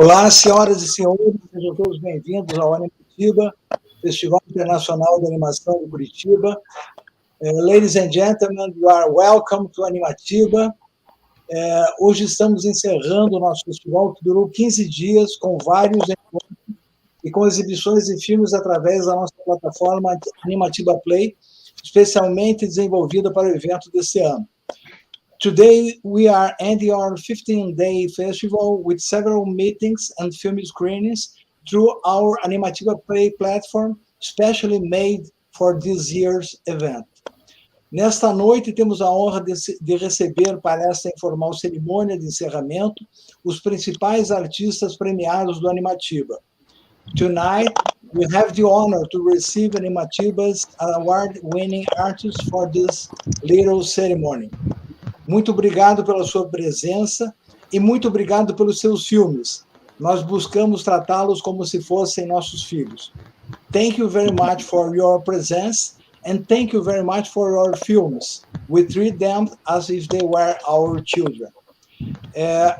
Olá, senhoras e senhores, sejam todos bem-vindos ao Animatiba, Festival Internacional de Animação de Curitiba. Ladies and gentlemen, you are welcome to Animatiba. Hoje estamos encerrando o nosso festival, que durou 15 dias, com vários encontros e com exibições de filmes através da nossa plataforma Animatiba Play, especialmente desenvolvida para o evento desse ano. Today, we are ending our 15-day festival with several meetings and film screenings through our Animatiba Play platform, specially made for this year's event. Nesta noite, temos a honra de receber para esta informal cerimônia de encerramento os principais artistas premiados do Animatiba. Tonight, we have the honor to receive Animatiba's award-winning artists for this little ceremony. Muito obrigado pela sua presença e muito obrigado pelos seus filmes. Nós buscamos tratá-los como se fossem nossos filhos. Thank you very much for your presence and thank you very much for your films. We treat them as if they were our children.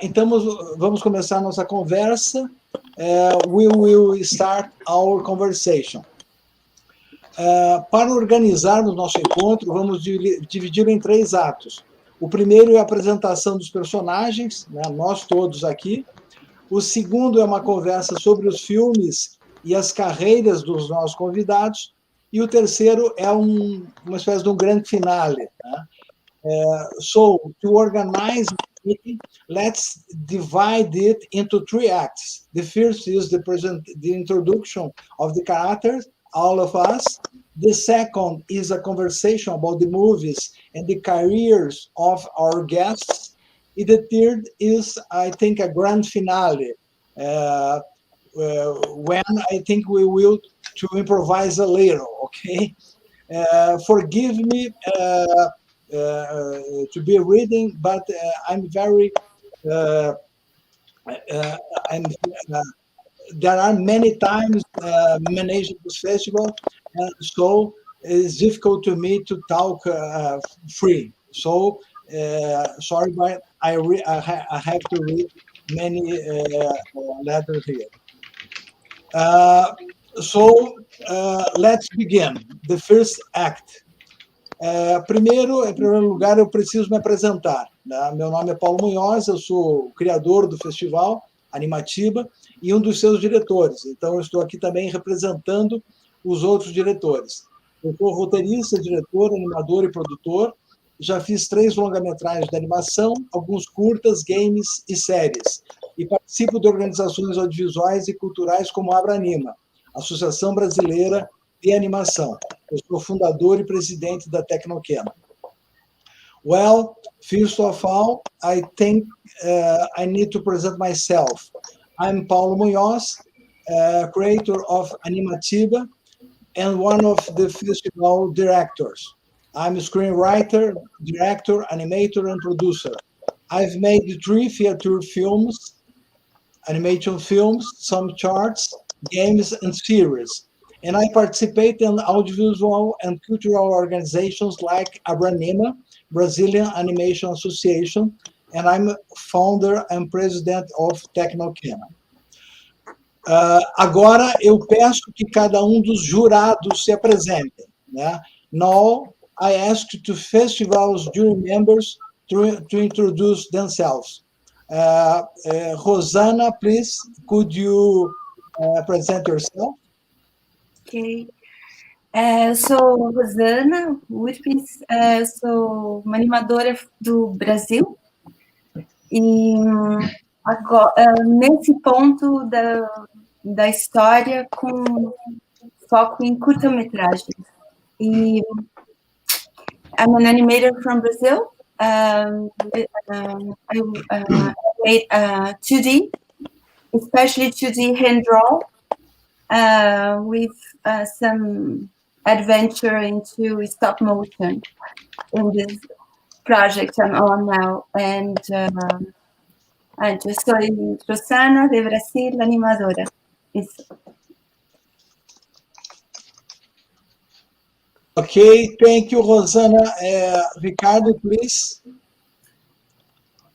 Então, vamos começar nossa conversa. We will start our conversation. Para organizarmos nosso encontro, vamos dividi-lo em 3 atos. O primeiro é a apresentação dos personagens, né, nós todos aqui. O segundo é uma conversa sobre os filmes e as carreiras dos nossos convidados. E o terceiro é uma espécie de grande finale. Né? So, to organize the meeting, let's divide it into 3 acts. The first is the introduction of the characters, all of us. The second is a conversation about the movies and the careers of our guests. And the third is, I think, a grand finale, when I think we will to improvise a little, okay? Forgive me to be reading, but I'm very... there are many times managing this festival, and so it's difficult to me to talk free. So sorry, but I have to read many letters here. So let's begin. The first act. Em primeiro lugar, eu preciso me apresentar. Né? Meu nome é Paulo Munhoz, eu sou o criador do festival Animatiba e um dos seus diretores. Então, eu estou aqui também representando os outros diretores. Eu sou roteirista, diretor, animador e produtor. Já fiz 3 longa-metragens de animação, alguns curtas, games e séries. E participo de organizações audiovisuais e culturais como a Anima, Associação Brasileira de Animação. Eu sou fundador e presidente da Tecnoquema. Well, first of all, I think I need to present myself. I'm Paulo Munhoz, creator of Animatiba and one of the festival directors. I'm a screenwriter, director, animator, and producer. I've made 3 feature films, animation films, some charts, games, and series. And I participate in audiovisual and cultural organizations like Anima, Brazilian Animation Association, and I'm founder and president of Tecnoquema. Agora, eu peço que cada dos jurados se apresentem. Né? Now, I ask to festival's jury members to introduce themselves. Rosana, please, could you present yourself? Ok. Eu sou Rosana Urpes, sou uma animadora do Brasil e agora, nesse ponto da história com foco em curta-metragem. E I'm an animator from Brazil. I made 2D, especially 2D hand draw, with some adventure into stop motion in this project I'm on now. And yo soy Rosana de Brasil, animadora. Isso. Okay, thank you, Rosana. Ricardo, please.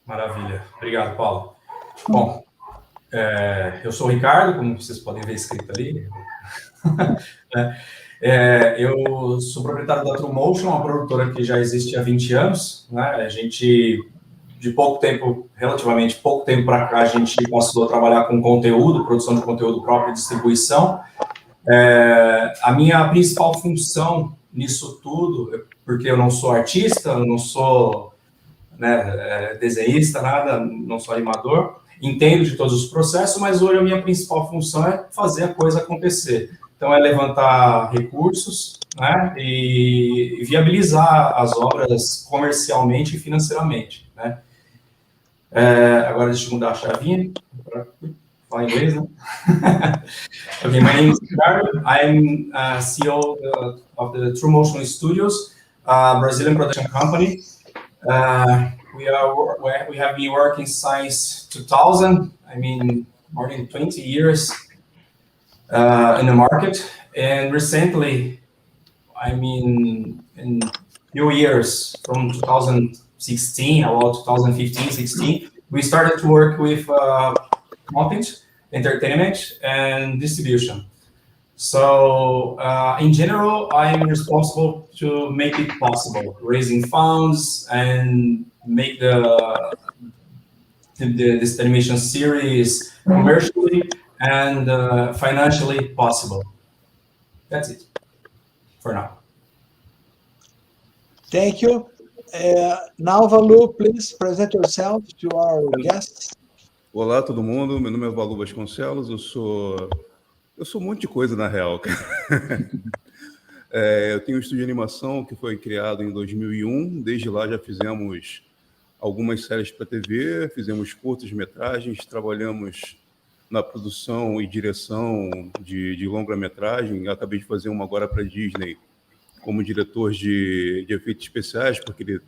Maravilha. Obrigado, Paulo. Bom, Eu sou o Ricardo, como vocês podem ver escrito ali. Eu sou proprietário da True Motion, uma produtora que já existe há 20 anos. Né? A gente, de pouco tempo, relativamente pouco tempo para cá, a gente passou a trabalhar com conteúdo, produção de conteúdo próprio e distribuição. A minha principal função nisso tudo, porque eu não sou artista, eu não sou desenhista, nada, não sou animador, entendo de todos os processos, mas hoje a minha principal função é fazer a coisa acontecer. Então, é levantar recursos, né, e viabilizar as obras comercialmente e financeiramente, né. Agora, deixa eu mudar a chavinha para falar inglês, né? Okay, my name is Ricardo. I'm CEO of the True Motion Studios, Brazilian production company. We have been working since 2000. I mean, more than 20 years in the market, and recently, I mean, in few years from 2016, about 2015, 16, we started to work with content, entertainment, and distribution. So in general, I'm responsible to make it possible, raising funds and make this animation series commercially and financially possible. That's it for now. Thank you. Now, Valu, please present yourself to our guests. Olá, todo mundo. Meu nome é Valu Vasconcelos. Eu sou um monte de coisa, na real. Eu tenho um estúdio de animação que foi criado em 2001. Desde lá já fizemos algumas séries para TV, fizemos curtas-metragens, trabalhamos na produção e direção de longa-metragem. Acabei de fazer uma agora para a Disney como diretor de efeitos especiais, porque ele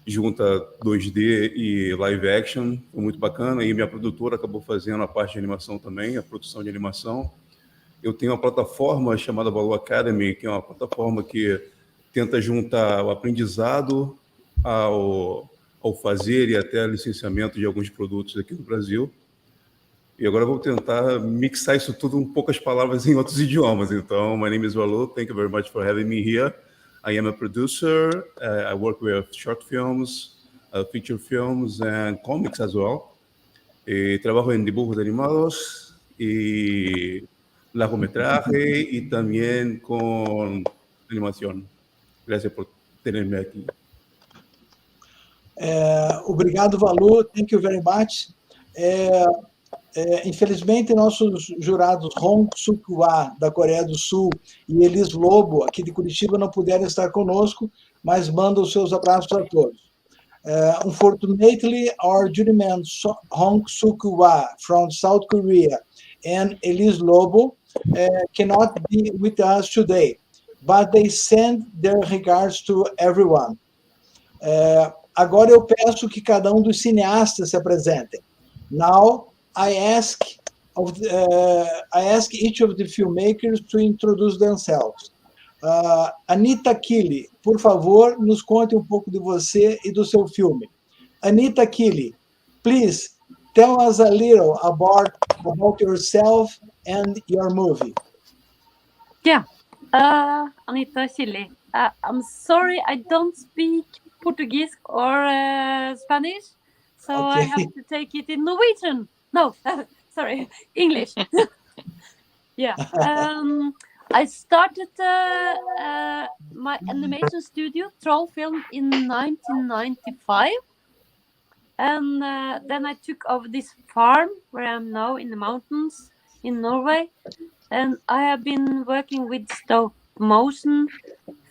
junta 2D e live action. Foi muito bacana. E minha produtora acabou fazendo a parte de animação também, a produção de animação. Eu tenho uma plataforma chamada Valu Academy, que é uma plataforma que tenta juntar o aprendizado ao fazer e até licenciamento de alguns produtos aqui no Brasil. E agora eu vou tentar mixar isso tudo em poucas palavras em outros idiomas. Então, my name is Valu. Thank you very much for having me here. I am a producer. I work with short films, feature films, and comics as well. Trabajo en dibujos animados y largometraje y también con animación. Gracias por tenerme aqui. Obrigado, Valu. Thank you very much. Infelizmente, nossos jurados Hong Suk-hwa, da Coreia do Sul, e Elis Lobo, aqui de Curitiba, não puderam estar conosco, mas mandam os seus abraços a todos. Unfortunately, our jurymen Hong Suk-hwa from South Korea and Elis Lobo cannot be with us today, but they send their regards to everyone. Agora eu peço que cada dos cineastas se apresentem. Now, I ask each of the filmmakers to introduce themselves. Anita Kili, por favor, nos conte um pouco de você e do seu filme. Anita Kili, please tell us a little about yourself and your movie. Yeah, Anita Kili. I'm sorry, I don't speak Portuguese or Spanish, so okay. I have to take it in Norwegian. No, sorry, English. Yeah. I started my animation studio, Troll Film, in 1995. And then I took over this farm where I am now in the mountains in Norway. And I have been working with stop motion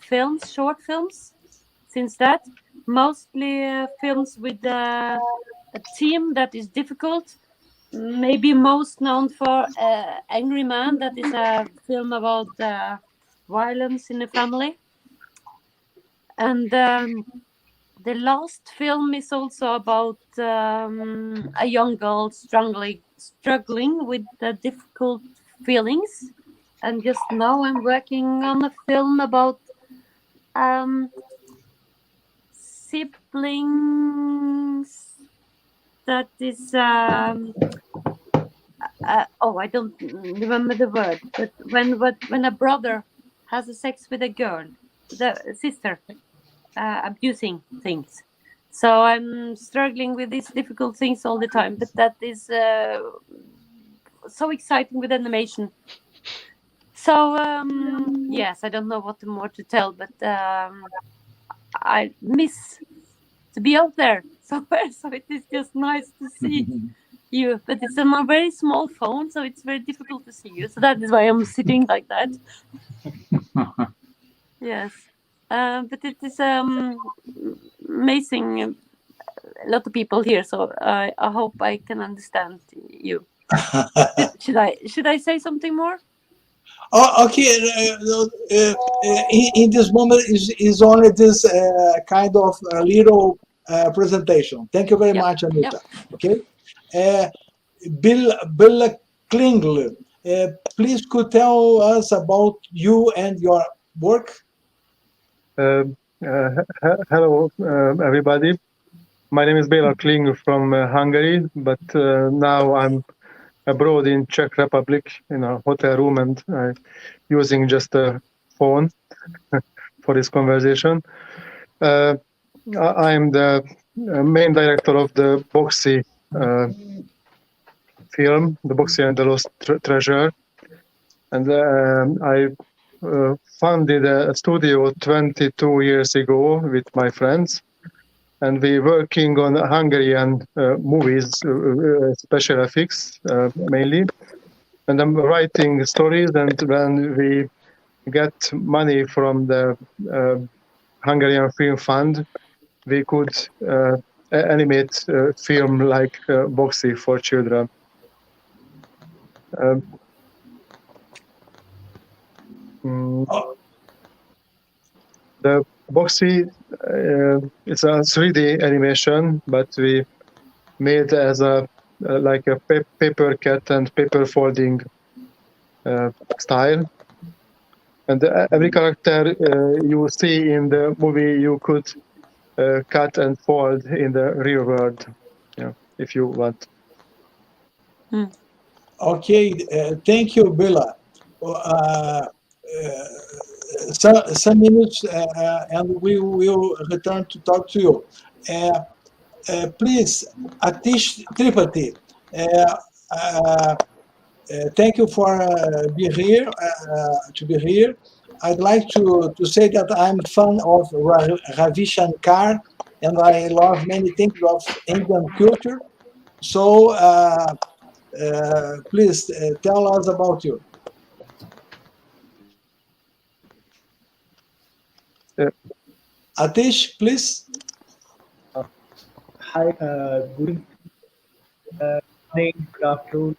films, short films, since that. Mostly films with a theme that is difficult. Maybe most known for Angry Man, that is a film about violence in the family. And the last film is also about a young girl struggling with difficult feelings. And just now I'm working on a film about siblings that is I don't remember the word, but when a brother has a sex with a girl, the sister, abusing things. So I'm struggling with these difficult things all the time, but that is so exciting with animation. So yes, I don't know what more to tell, but I miss to be out there somewhere. So it is just nice to see you, but it's on a very small phone, so it's very difficult to see you. So that is why I'm sitting like that. Yes, but it is amazing. A lot of people here, so I hope I can understand you. Should I say something more? Oh, okay. In this moment is only this kind of little presentation. Thank you very much, Anita. Okay. Bill Klingler, please could tell us about you and your work. Hello, everybody. My name is Béla Kling from Hungary, but now I'm abroad in Czech Republic in a hotel room and using just a phone for this conversation. I'm the main director of the Boxy film, The Boxy and the Lost Treasure. And I founded a studio 22 years ago with my friends. And we're working on Hungarian movies, special effects mainly. And I'm writing stories, and when we get money from the Hungarian Film Fund, we could animate film like Boxy for children. The Boxy it's a 3D animation, but we made as a like a paper cut and paper folding style. And every character you see in the movie, you could cut and fold in the real world, if you want. Okay, thank you, Bella. Some minutes and we will return to talk to you. Please, Atish Tripathi, thank you for being here. To be here, I'd like to say that I'm fan of Ravi Shankar, and I love many things of Indian culture. So please tell us about you. Atish, please. Hi, good morning, good afternoon.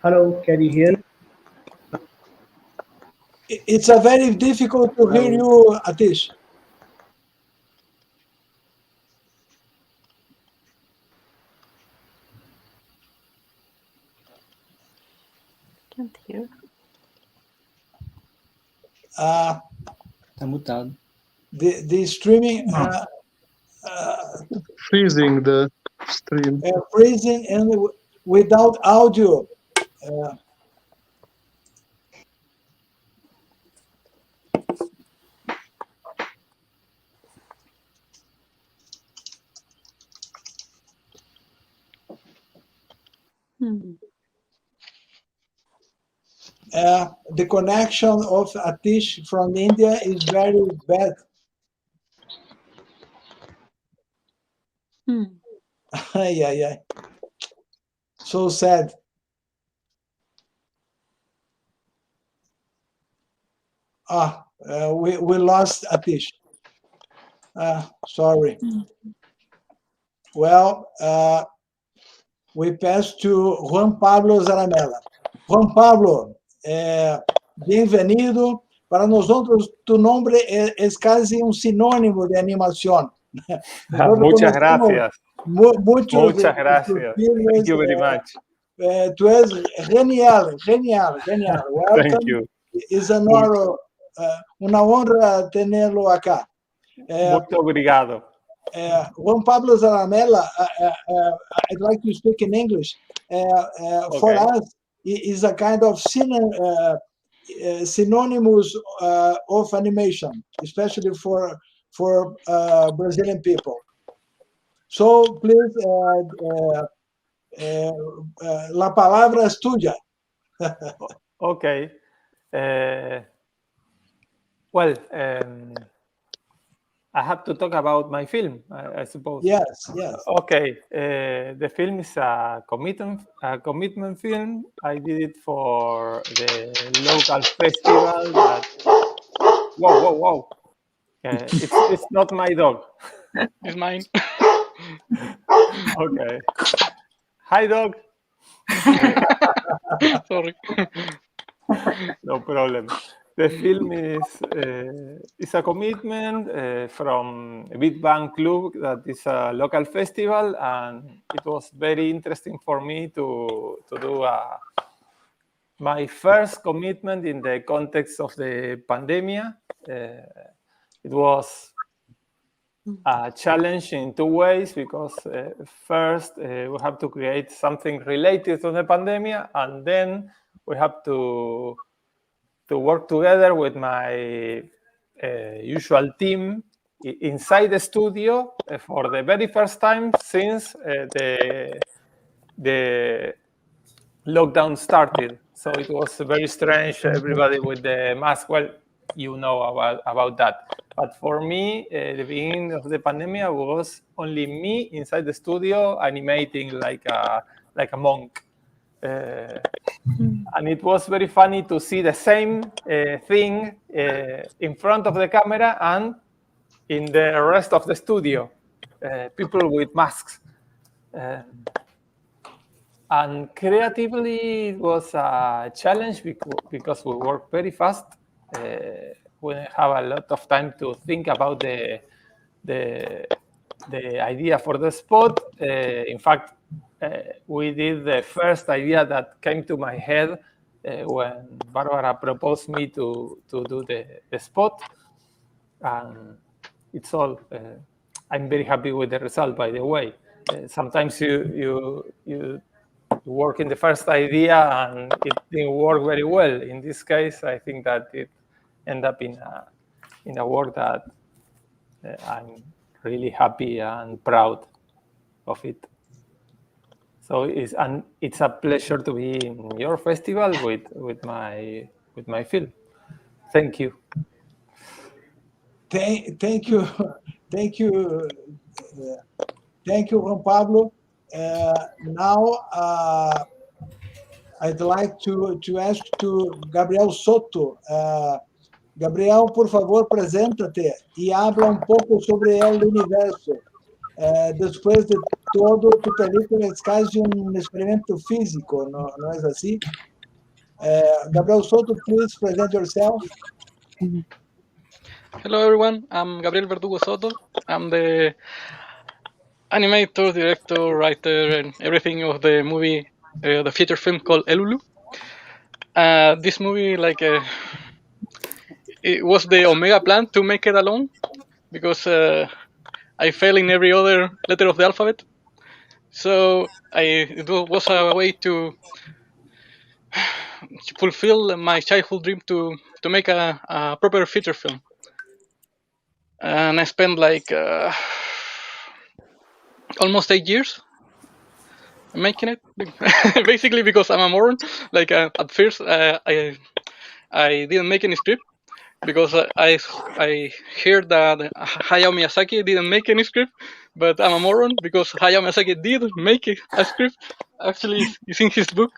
Hello, can you hear? It's a very difficult to hear you, Atish. Can't hear. Tá mutado. The streaming freezing the stream. Freezing and without audio. The connection of Atish from India is very bad. Yeah. So sad. We lost Atish. Sorry. Well, we pass to Juan Pablo Zaramella. Juan Pablo, bienvenido. Para nosotros, tu nombre es casi un sinónimo de animación. Muchas gracias. Muchos Muchas gracias. Thank you very much. Tú eres genial. Welcome. Thank you. Es una honra tenerlo acá. Muito obrigado. Juan Pablo Zaramella, I'd like to speak in English. For us, is a kind of synonymous of animation, especially for Brazilian people. So please, la palabra es tuya. Okay. Well, I have to talk about my film, I suppose. Yes. Okay. The film is a commitment film. I did it for the local festival. Whoa! It's not my dog. It's mine. Okay. Hi, dog. Sorry. No problem. The film is a commitment from a big band club that is a local festival, and it was very interesting for me to do my first commitment in the context of the pandemic. It was a challenge in two ways, because first we have to create something related to the pandemic, and then we have to work together with my usual team inside the studio for the very first time since the lockdown started. So it was very strange, everybody with the mask. Well, you know about that. But for me, the beginning of the pandemic was only me inside the studio animating like a monk. And it was very funny to see the same thing in front of the camera and in the rest of the studio, people with masks. And creatively, it was a challenge because we work very fast. We have a lot of time to think about the idea for the spot. In fact, we did the first idea that came to my head when Barbara proposed me to do the spot. And it's all. I'm very happy with the result, by the way. Sometimes you work in the first idea and it didn't work very well. In this case, I think that it ended up in a work that I'm really happy and proud of it. So it's a pleasure to be in your festival with my film. Thank you. Thank you, Juan Pablo. Now I'd like to ask to Gabriel Soto. Gabriel, por favor, presenta-te e habla um pouco sobre El Universo. Después de todo, tu película es casi un experimento físico, ¿no es así? Gabriel Soto, please present yourself. Hello, everyone. I'm Gabriel Verdugo Soto. I'm the animator, director, writer, and everything of the movie, the feature film called Elulu. This movie, it was the Omega plan to make it alone, because I fail in every other letter of the alphabet. So it was a way to fulfill my childhood dream to make a proper feature film. And I spent almost 8 years making it, basically because I'm a moron. At first, I didn't make any script because I heard that Hayao Miyazaki didn't make any script, but I'm a moron because Hayao Miyazaki did make a script. Actually, it's in his book,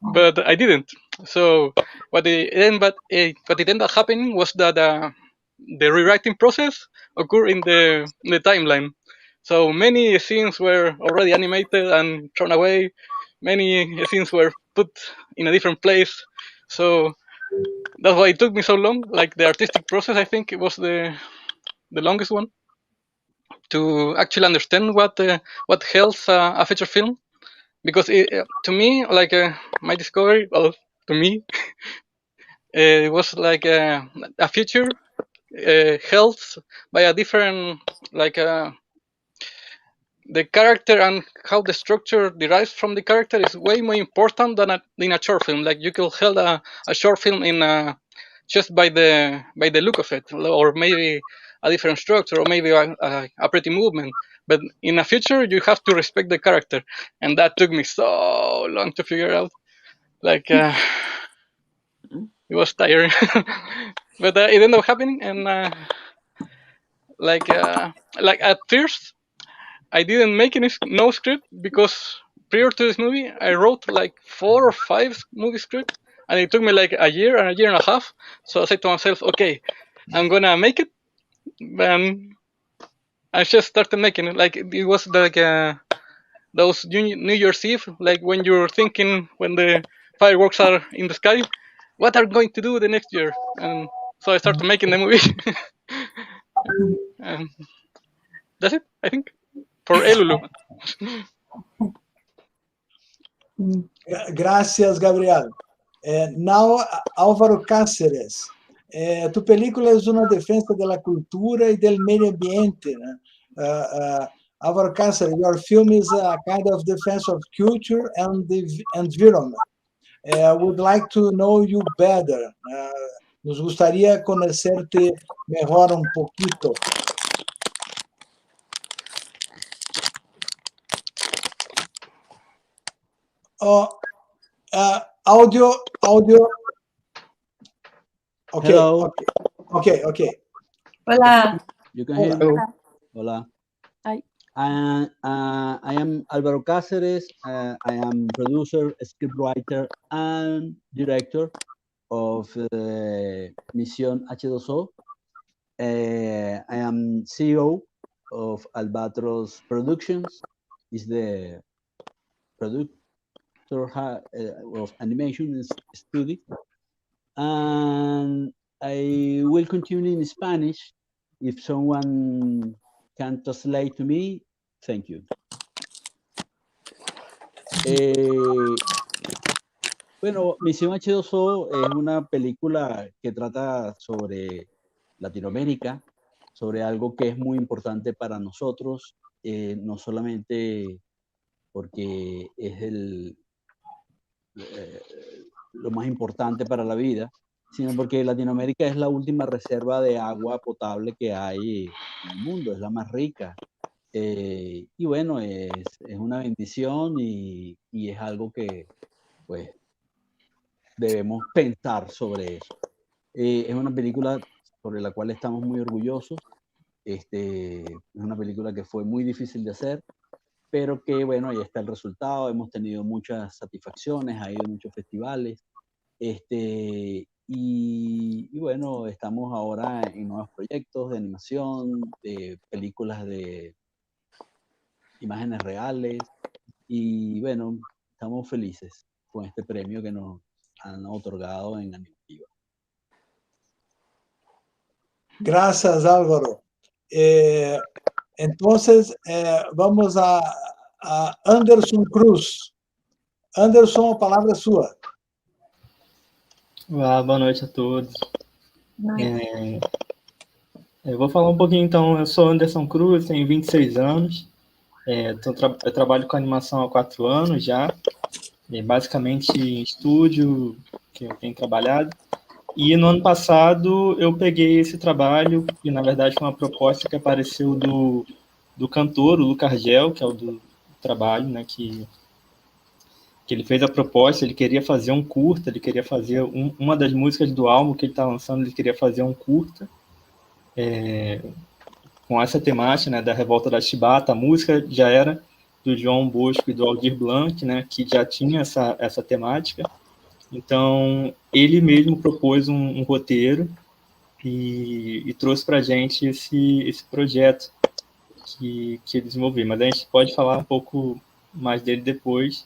but I didn't. So what it ended up happening was that the rewriting process occurred in the timeline. So many scenes were already animated and thrown away. Many scenes were put in a different place. So that's why it took me so long. Like the artistic process, I think it was the longest one to actually understand what helps a feature film. Because to me, my discovery, well, to me, it was like a feature held by a different the character and how the structure derives from the character is way more important than in a short film. Like you could hold a short film in just by the look of it, or maybe a different structure, or maybe a pretty movement. But in a feature, you have to respect the character, and that took me so long to figure out. Like it was tiring, but it ended up happening, and like at first I didn't make no script, because prior to this movie I wrote like 4 or 5 movie scripts, and it took me like a year and a half. So I said to myself, okay, I'm gonna make it, and I just started making it. Like it was like those New Year's Eve, like when you're thinking when the fireworks are in the sky, what are we going to do the next year? And so I started making the movie. And that's it, I think, for Elulu. Gracias, Gabriel. Now, Álvaro Cáceres. Tu película es una defensa de la cultura y del medio ambiente, né? Álvaro Cáceres, your film is a kind of defense of culture and the environment. Would like to know you better. Nos gustaría conocerte mejor un poquito. Audio. Okay. Hello. Okay. Hola. You can hear me? Hola. Hola. Hi. I am Álvaro Cáceres. I am producer, scriptwriter, and director of Misión H2O. I am CEO of Albatros Productions. Is the producer of animation studio. And I will continue in Spanish. If someone can translate to me, thank you. Bueno, Misión H2O es una película que trata sobre Latinoamérica, sobre algo que es muy importante para nosotros, no solamente porque es lo más importante para la vida, sino porque Latinoamérica es la última reserva de agua potable que hay en el mundo, es la más rica. Y bueno, es una bendición y es algo que pues debemos pensar sobre eso. Es una película sobre la cual estamos muy orgullosos. Es una película que fue muy difícil de hacer, pero que bueno, ahí está el resultado. Hemos tenido muchas satisfacciones, ha ido a muchos festivales. Y bueno, estamos ahora en nuevos proyectos de animación, de películas de imágenes reales, y bueno, estamos felices con este premio que nos han otorgado en Animatiba. Gracias, Álvaro. Entonces, vamos a Anderson Cruz. Anderson, a palavra é sua. Olá, boa noite a todos. Eu vou falar um pouquinho, então. Eu sou Anderson Cruz, tenho 26 anos. Eu trabalho com animação há 4 anos já. Basicamente em estúdio, que eu tenho trabalhado. E no ano passado eu peguei esse trabalho, e na verdade foi uma proposta que apareceu do cantor, o Lucas Argel, que é o do trabalho, né, que ele fez a proposta. Ele queria fazer um curta, ele queria fazer uma das músicas do álbum que ele está lançando, ele queria fazer um curta com essa temática, né, da revolta da Chibata. A música já era do João Bosco e do Aldir Blanc, né, que já tinha essa temática. Então, ele mesmo propôs um roteiro e trouxe para a gente esse projeto que ele desenvolveu. Mas a gente pode falar um pouco mais dele depois,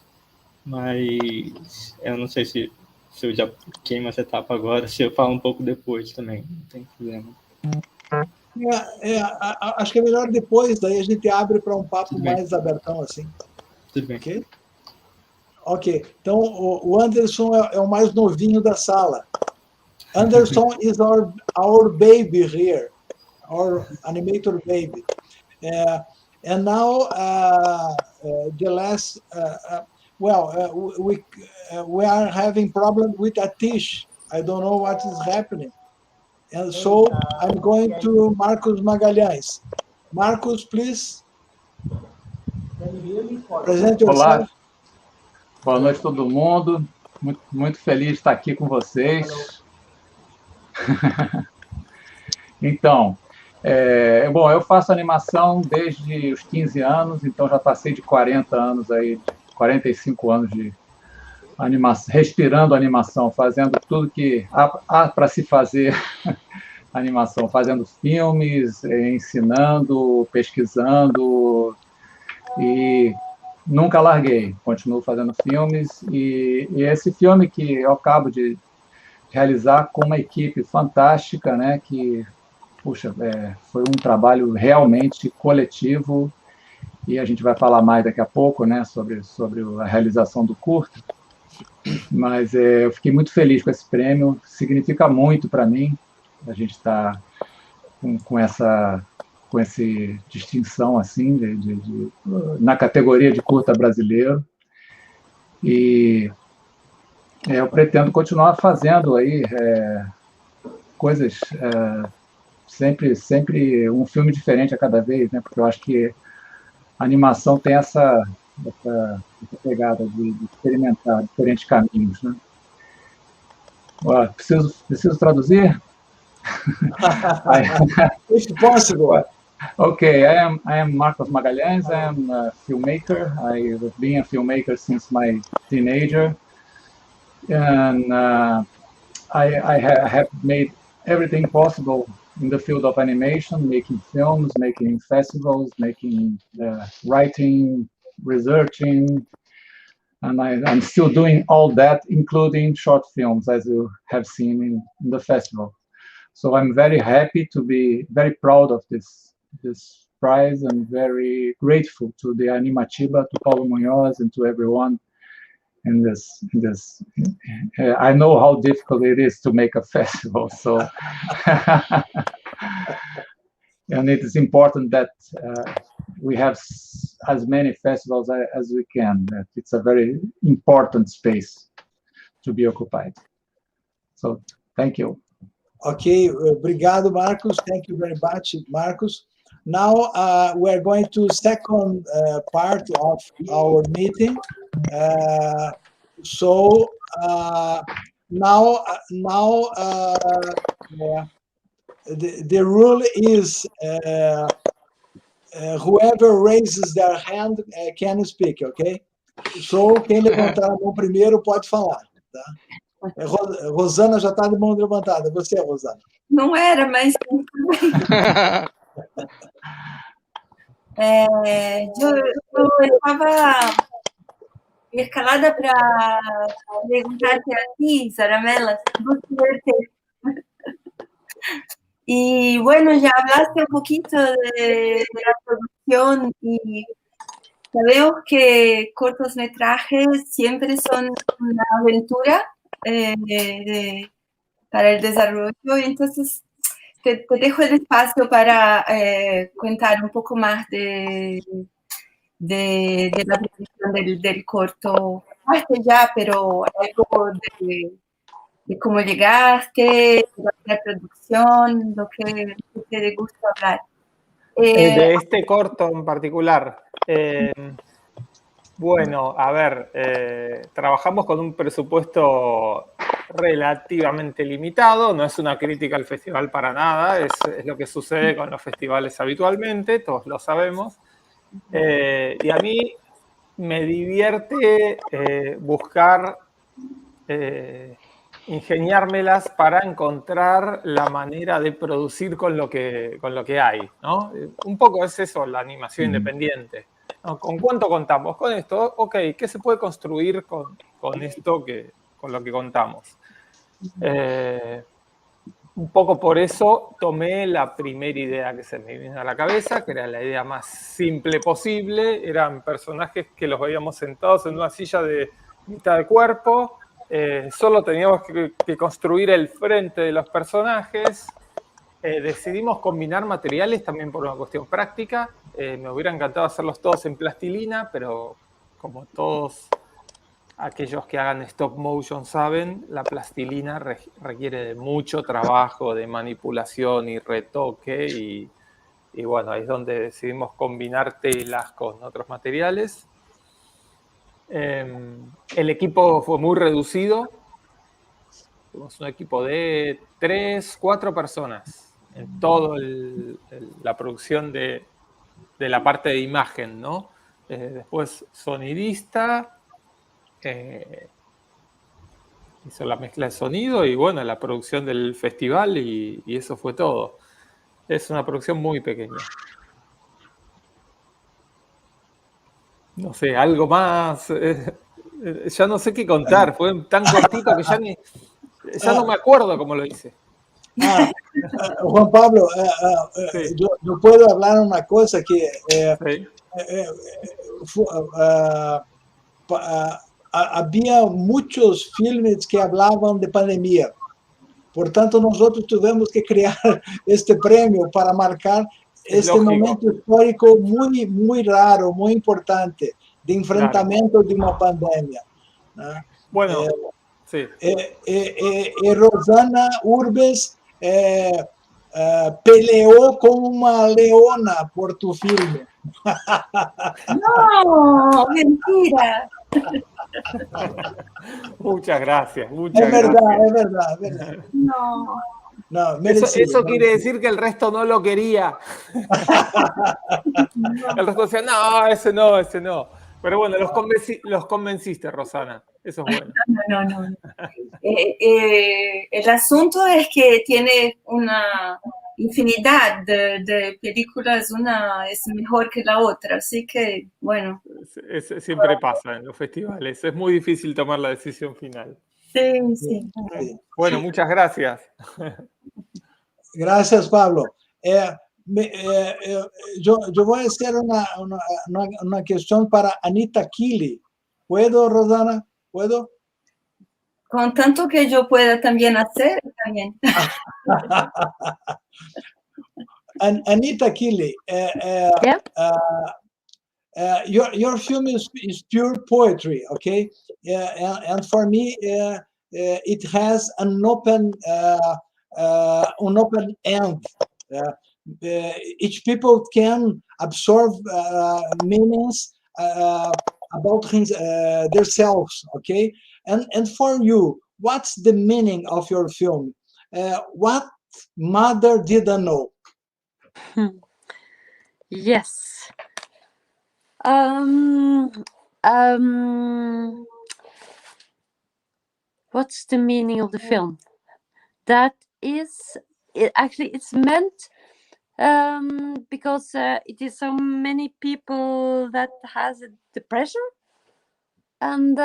mas eu não sei se eu já queimo essa etapa agora, se eu falo um pouco depois também, não tem problema. Acho que é melhor depois, daí a gente abre para um papo mais abertão assim. Tudo bem. Ok? Ok, então o Anderson é o mais novinho da sala. Anderson is our baby here, our animator baby. And now the last, we are having problem with Atish. I don't know what is happening. And so I'm going to Marcos Magalhães. Marcos, please. Present yourself. Olá, boa noite a todo mundo. Muito feliz de estar aqui com vocês. Então, bom, eu faço animação desde os 15 anos, então já passei de 40 anos aí, 45 anos de animação, respirando animação, fazendo tudo que há para se fazer animação, fazendo filmes, ensinando, pesquisando, e nunca larguei, continuo fazendo filmes, e esse filme que eu acabo de realizar com uma equipe fantástica, né, que, puxa, foi um trabalho realmente coletivo, e a gente vai falar mais daqui a pouco, né, sobre a realização do curta, mas eu fiquei muito feliz com esse prêmio, significa muito para mim, a gente está com essa distinção assim na categoria de curta brasileiro, e eu pretendo continuar fazendo aí coisas, sempre um filme diferente a cada vez, né? Porque eu acho que a animação tem essa pegada de experimentar diferentes caminhos, né? Preciso traduzir? If possible. Okay, I am Marcos Magalhães. I am a filmmaker. I've been a filmmaker since my teenager, and I have made everything possible in the field of animation, making films, making festivals, making writing, researching, and I'm still doing all that, including short films, as you have seen in the festival. So I'm very happy to be very proud of this prize, and very grateful to the Animatiba, to Paulo Munhoz, and to everyone in this. I know how difficult it is to make a festival, so and it is important that we have as many festivals as we can. It's a very important space to be occupied. So thank you. Okay, obrigado, Marcos. Thank you very much, Marcos. Now we're going to second part of our meeting. Now the rule is whoever raises their hand can speak, okay? So quem levantar a mão primeiro pode falar, tá? Rosana já está de mão levantada. Você, Rosana? Não era, mas eu estava escalada para preguntarte a ti, Saramela, y bueno, ya hablaste un poquito de la producción y sabemos que cortometrajes siempre son una aventura para el desarrollo, entonces te dejo el espacio para contar un poco más de la producción del corto. Ya, pero algo de cómo llegaste, de la producción, lo que te gusta hablar. De este corto en particular. Bueno, a ver, trabajamos con un presupuesto relativamente limitado, no es una crítica al festival para nada, es lo que sucede con los festivales habitualmente, todos lo sabemos. Y a mí me divierte buscar, ingeniármelas para encontrar la manera de producir con lo que hay, ¿no? Un poco es eso, la animación independiente, ¿no? ¿Con cuánto contamos? Con esto, ok, ¿qué se puede construir con esto con lo que contamos? Un poco por eso tomé la primera idea que se me vino a la cabeza, que era la idea más simple posible. Eran personajes que los veíamos sentados en una silla de mitad de cuerpo. Solo teníamos que construir el frente de los personajes decidimos combinar materiales también por una cuestión práctica. Me hubiera encantado hacerlos todos en plastilina, pero como todos aquellos que hagan stop motion saben, la plastilina requiere de mucho trabajo, de manipulación y retoque, y bueno, ahí es donde decidimos combinar telas con otros materiales. El equipo fue muy reducido. Tuvimos un equipo de 3, 4 personas en toda la producción de la parte de imagen, ¿no? Después sonidista, hizo la mezcla de sonido y bueno, la producción del festival y eso fue todo. Es una producción muy pequeña. No sé, algo más. Ya no sé qué contar. Fue tan cortito que ya no me acuerdo cómo lo hice. Juan Pablo, Sí. yo puedo hablar una cosa que Sí. había muchos filmes que hablaban de pandemia. Por tanto, nosotros tuvimos que crear este premio para marcar este momento histórico muy, muy raro, muy importante, de enfrentamento de una pandemia. Bueno, sí. Rosana Urbes peleó como una leona por tu filme. No, mentira. Muchas gracias. Es verdad. No. No, eso quiere decir que el resto no lo quería. El resto decía, no, ese no. Pero bueno, los convenciste, Rosana. Eso es bueno. No. El asunto es que tiene una infinidad de películas, una es mejor que la otra, así que, bueno. Siempre pasa en los festivales. Es muy difícil tomar la decisión final. Sí. Bueno, muchas gracias. Gracias, Pablo. Yo voy a hacer una cuestión para Anita Kili. ¿Puedo, Rosana? ¿Puedo? Con tanto que yo pueda también hacer, también. Anita Kili, your film is pure poetry, okay? And for me, it has an open end. Each people can absorb meanings about themselves, okay? And for you, what's the meaning of your film? What mother didn't know? Yes. What's the meaning of the film? That is, it's meant because it is so many people that has a depression, and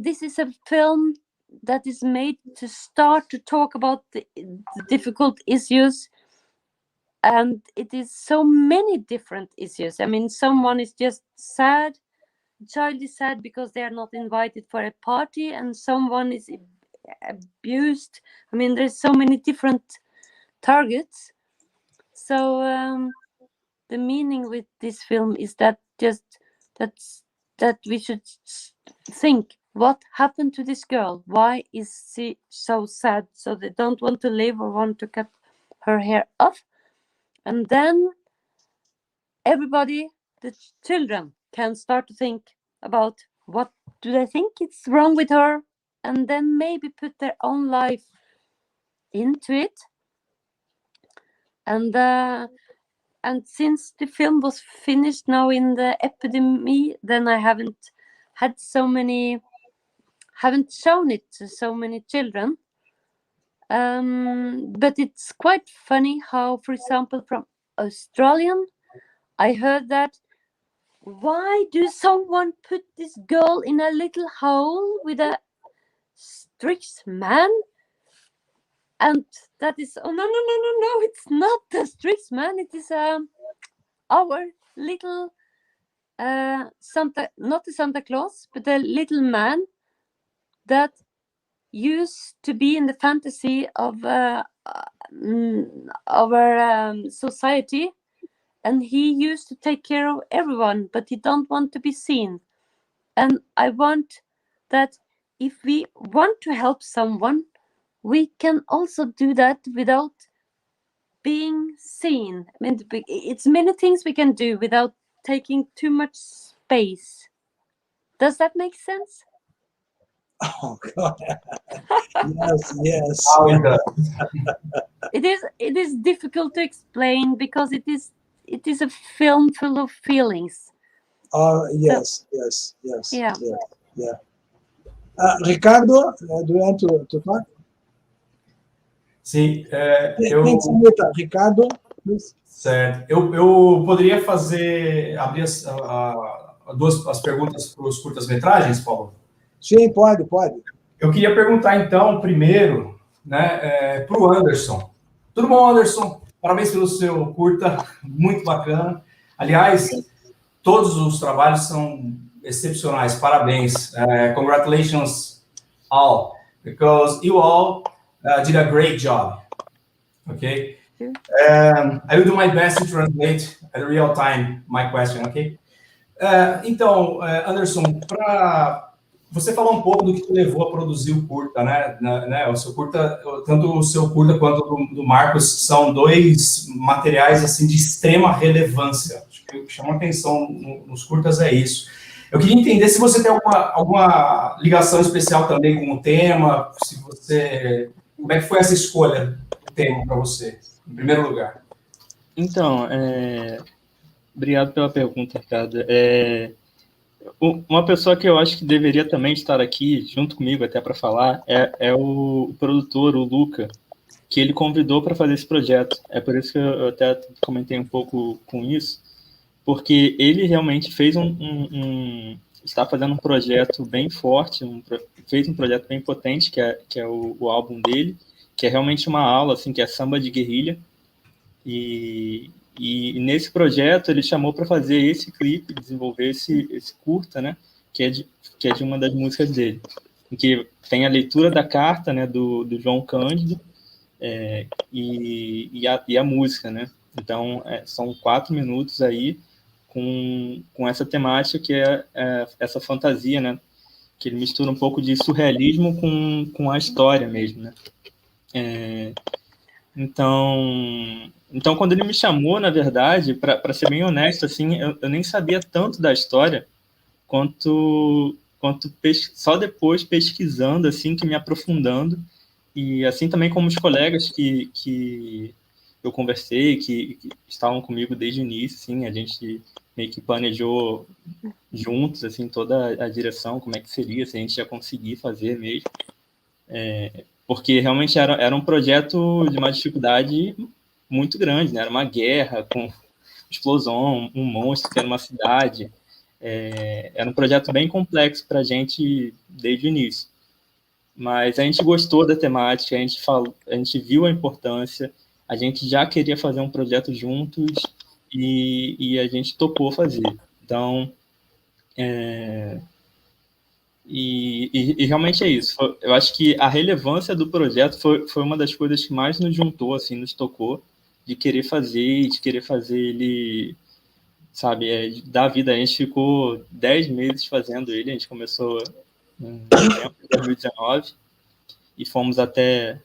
this is a film that is made to start to talk about the difficult issues, and it is so many different issues. I mean, someone is just sad, child is sad because they are not invited for a party, and someone is abused. I mean, there's so many different targets. So the meaning with this film is that that we should think, what happened to this girl? Why is she so sad? So they don't want to live or want to cut her hair off. And then everybody, the children, can start to think about, what do they think it's wrong with her? And then maybe put their own life into it. And since the film was finished now in the epidemic, then I haven't shown it to so many children. But it's quite funny how, for example, from Australian, I heard that, why do someone put this girl in a little hole with a strict man? And that is, oh no, it's not a strict man. It is our little Santa, not a Santa Claus, but a little man that used to be in the fantasy of our society, and he used to take care of everyone, but he don't want to be seen. And I want that if we want to help someone, we can also do that without being seen. I mean, it's many things we can do without taking too much space. Does that make sense? Oh, God. Yes. It is difficult to explain because it is a film full of feelings. Yes. Yeah. Ricardo, do you want to talk? Sim, Ricardo, please. Certo. Eu poderia abrir as perguntas para os curtas-metragens, Paulo? Sim, pode. Eu queria perguntar, então, primeiro, né, para o Anderson. Tudo bom, Anderson? Parabéns pelo seu curta, muito bacana. Aliás, todos os trabalhos são excepcionais, parabéns. Congratulations all, because you all did a great job. Okay? I will do my best to translate at real time my question, okay? Então, Anderson, você falou um pouco do que te levou a produzir o curta, né? O seu curta, tanto o seu curta quanto do Marcos, são dois materiais assim de extrema relevância. Acho que o que chama a atenção nos curtas é isso. Eu queria entender se você tem alguma ligação especial também com o tema, como é que foi essa escolha do tema para você, em primeiro lugar? Então, obrigado pela pergunta, Ricardo. Uma pessoa que eu acho que deveria também estar aqui, junto comigo até para falar, é o produtor, o Luca, que ele convidou para fazer esse projeto. É por isso que eu até comentei um pouco com isso, porque ele realmente fez está fazendo um projeto bem forte, fez um projeto bem potente, que é o álbum dele, que é realmente uma aula, assim, que é samba de guerrilha. E nesse projeto ele chamou para fazer esse clipe, desenvolver esse curta, né, que é de uma das músicas dele, em que tem a leitura da carta, né, do João Cândido, e a música, né. Então são 4 minutos aí com essa temática que é essa fantasia, né, que ele mistura um pouco de surrealismo com a história mesmo, né. Então, quando ele me chamou, na verdade, para ser bem honesto, assim, eu nem sabia tanto da história quanto só depois pesquisando, assim, que me aprofundando, e assim também como os colegas que eu conversei, que estavam comigo desde o início, assim, a gente meio que planejou juntos, assim, toda a direção, como é que seria, se a gente ia conseguir fazer mesmo. Porque realmente era um projeto de uma dificuldade muito grande, né? Era uma guerra com explosão, um monstro que era uma cidade. Era um projeto bem complexo para a gente desde o início. Mas a gente gostou da temática, a gente viu a importância, a gente já queria fazer um projeto juntos e a gente topou fazer. Então, E realmente é isso. Eu acho que a relevância do projeto foi uma das coisas que mais nos juntou, assim, nos tocou, de querer fazer ele, sabe, dar vida. A gente ficou 10 meses fazendo ele, a gente começou em novembro de 2019 e fomos até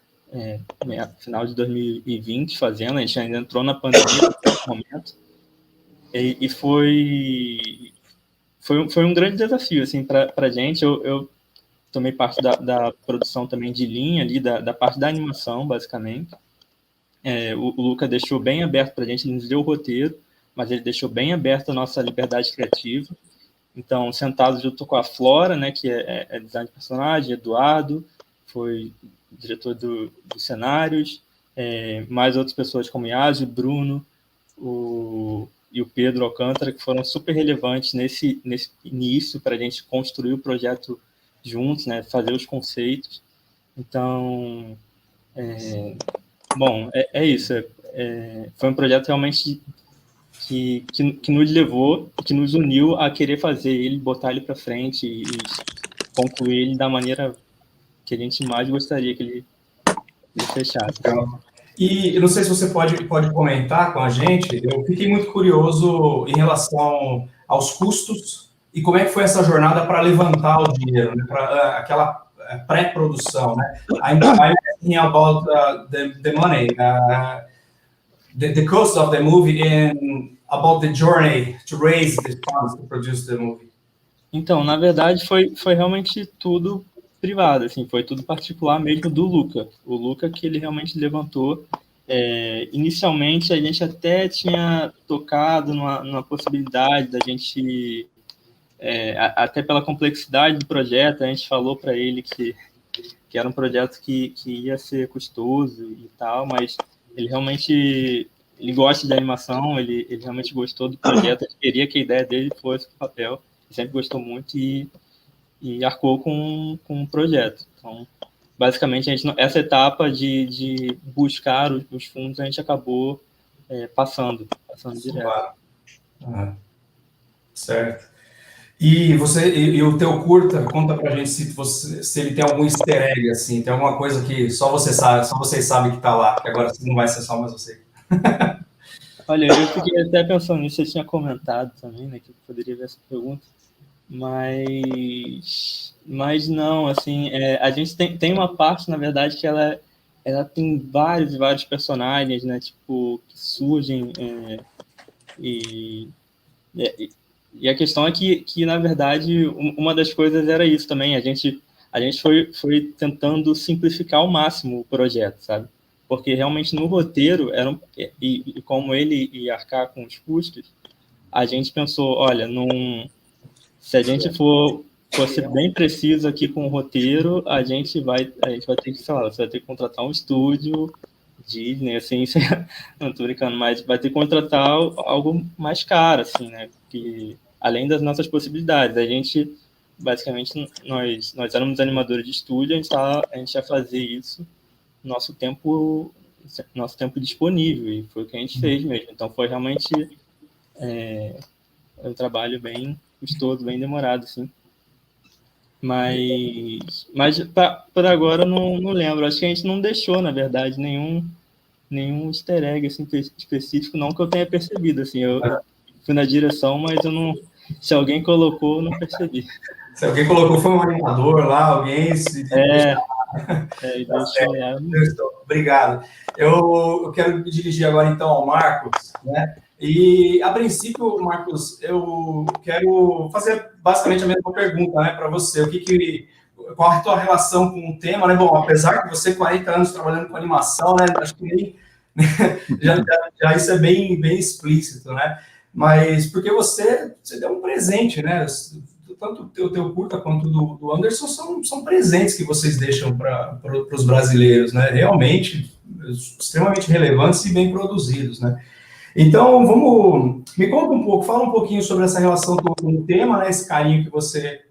final de 2020 fazendo, a gente ainda entrou na pandemia nesse momento, e foi um grande desafio, assim, para a gente. Eu tomei parte da produção também de linha ali, da parte da animação, basicamente. O Luca deixou bem aberto para a gente, ele nos deu o roteiro, mas ele deixou bem aberto a nossa liberdade criativa. Então, sentado junto com a Flora, né, que é design de personagem, Eduardo, foi diretor dos cenários, mais outras pessoas como Yasio, Bruno, e o Pedro Alcântara, que foram super relevantes nesse início para a gente construir o projeto juntos, né, fazer os conceitos. Então, bom, é isso. Foi um projeto realmente que nos levou, que nos uniu a querer fazer ele, botar ele para frente e concluir ele da maneira que a gente mais gostaria que ele fechasse. E eu não sei se você pode comentar com a gente, eu fiquei muito curioso em relação aos custos e como é que foi essa jornada para levantar o dinheiro, né, para aquela pré-produção, né? I'm asking about the money, the cost of the movie and about the journey to raise the funds to produce the movie. Então, na verdade, foi realmente tudo privado, assim, foi tudo particular mesmo do Luca. O Luca que ele realmente levantou. Inicialmente, a gente até tinha tocado numa possibilidade da gente, até pela complexidade do projeto, a gente falou para ele que era um projeto que ia ser custoso e tal, mas ele realmente gosta de animação, ele realmente gostou do projeto, ele queria que a ideia dele fosse o papel, ele sempre gostou muito e arcou com o projeto. Então, basicamente, essa etapa de buscar os fundos, a gente acabou passando direto. Certo. E o teu curta, conta pra gente se ele tem algum easter egg, assim, tem alguma coisa que só vocês sabem que tá lá, que agora não vai ser só mais você. Olha, eu fiquei até pensando nisso, você tinha comentado também, né, que eu poderia ver essa pergunta, mas não, assim, a gente tem uma parte, na verdade, que ela tem vários e vários personagens, né, tipo, que surgem, e a questão é que, na verdade, uma das coisas era isso também, a gente foi tentando simplificar ao máximo o projeto, sabe? Porque realmente no roteiro, e como ele ia arcar com os custos, a gente pensou, olha, se a gente fosse bem preciso aqui com o roteiro, a gente vai ter que, sei lá, você vai ter que contratar um estúdio, Disney, assim, não tô brincando, mas vai ter que contratar algo mais caro, assim, né? Que, além das nossas possibilidades, a gente, basicamente, nós éramos animadores de estúdio, a gente ia fazer isso nosso tempo disponível, e foi o que a gente fez mesmo. Então, foi realmente um trabalho bem custoso, bem demorado, assim. Mas por agora eu não lembro. Acho que a gente não deixou, na verdade, nenhum easter egg assim, específico, não que eu tenha percebido. Assim, eu fui na direção, mas eu não. Se alguém colocou, eu não percebi. Se alguém colocou, foi um animador lá, alguém deixou lá. Obrigado. Eu quero me dirigir agora, então, ao Marcos, né? E, a princípio, Marcos, eu quero fazer basicamente a mesma pergunta, né, para você. Qual é a tua relação com o tema, né? Bom, apesar de você 40 anos trabalhando com animação, né, acho que nem já isso é bem explícito, né? Mas porque você deu um presente, né? Tanto o teu curta quanto do Anderson são presentes que vocês deixam para os brasileiros, né? Realmente extremamente relevantes e bem produzidos, né? Então, me conta um pouco, fala um pouquinho sobre essa relação com o tema, né? Esse carinho que você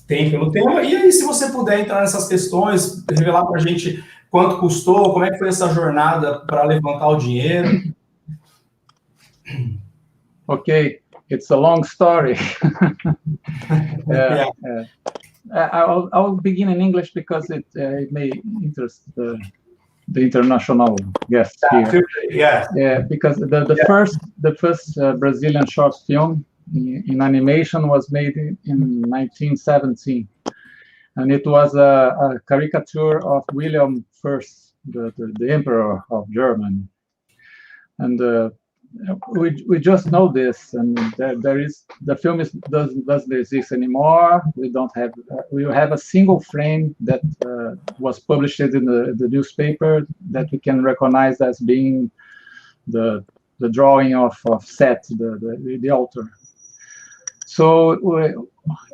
tem pelo tema, e aí, se você puder entrar nessas questões, revelar para a gente quanto custou, como é que foi essa jornada para levantar o dinheiro. Okay, it's a long story. I'll begin in English because it may interest the international guests here. Yeah, because the first Brazilian short film in animation was made in 1917, and it was a caricature of William I, the Emperor of Germany, and we just know this, and the film doesn't exist anymore. We have a single frame that was published in the newspaper that we can recognize as being the drawing of Seth, the author. So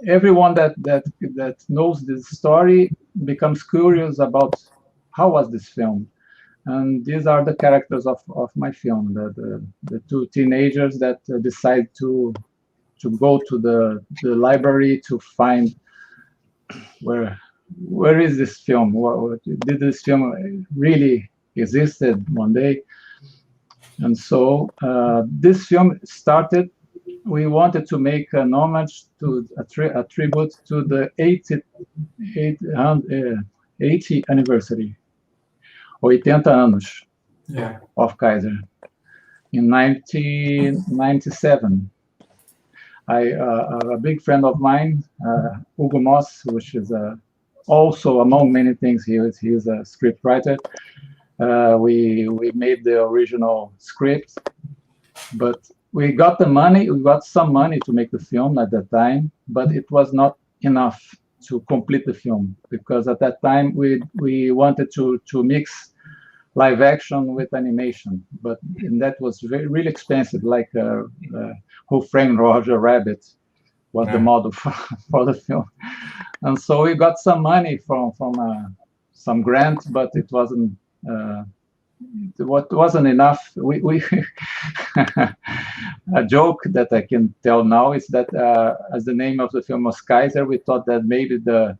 everyone that knows this story becomes curious about how was this film. And these are the characters of my film, the two teenagers that decide to go to the library to find where is this film? Did this film really existed one day? And so this film started. We wanted to make an homage to a tribute to the 80th anniversary, 80 anos of Kaiser. In 1997, a big friend of mine, Hugo Moss, which is also, among many things, he is a script writer. We made the original script, but we got the money. We got some money to make the film at that time, but it was not enough to complete the film, because at that time we wanted to mix live action with animation, and that was really expensive. Like Who Framed Roger Rabbit was the model for the film, and so we got some money from some grant, but it wasn't enough. We a joke that I can tell now is that as the name of the film was Kaiser, we thought that maybe a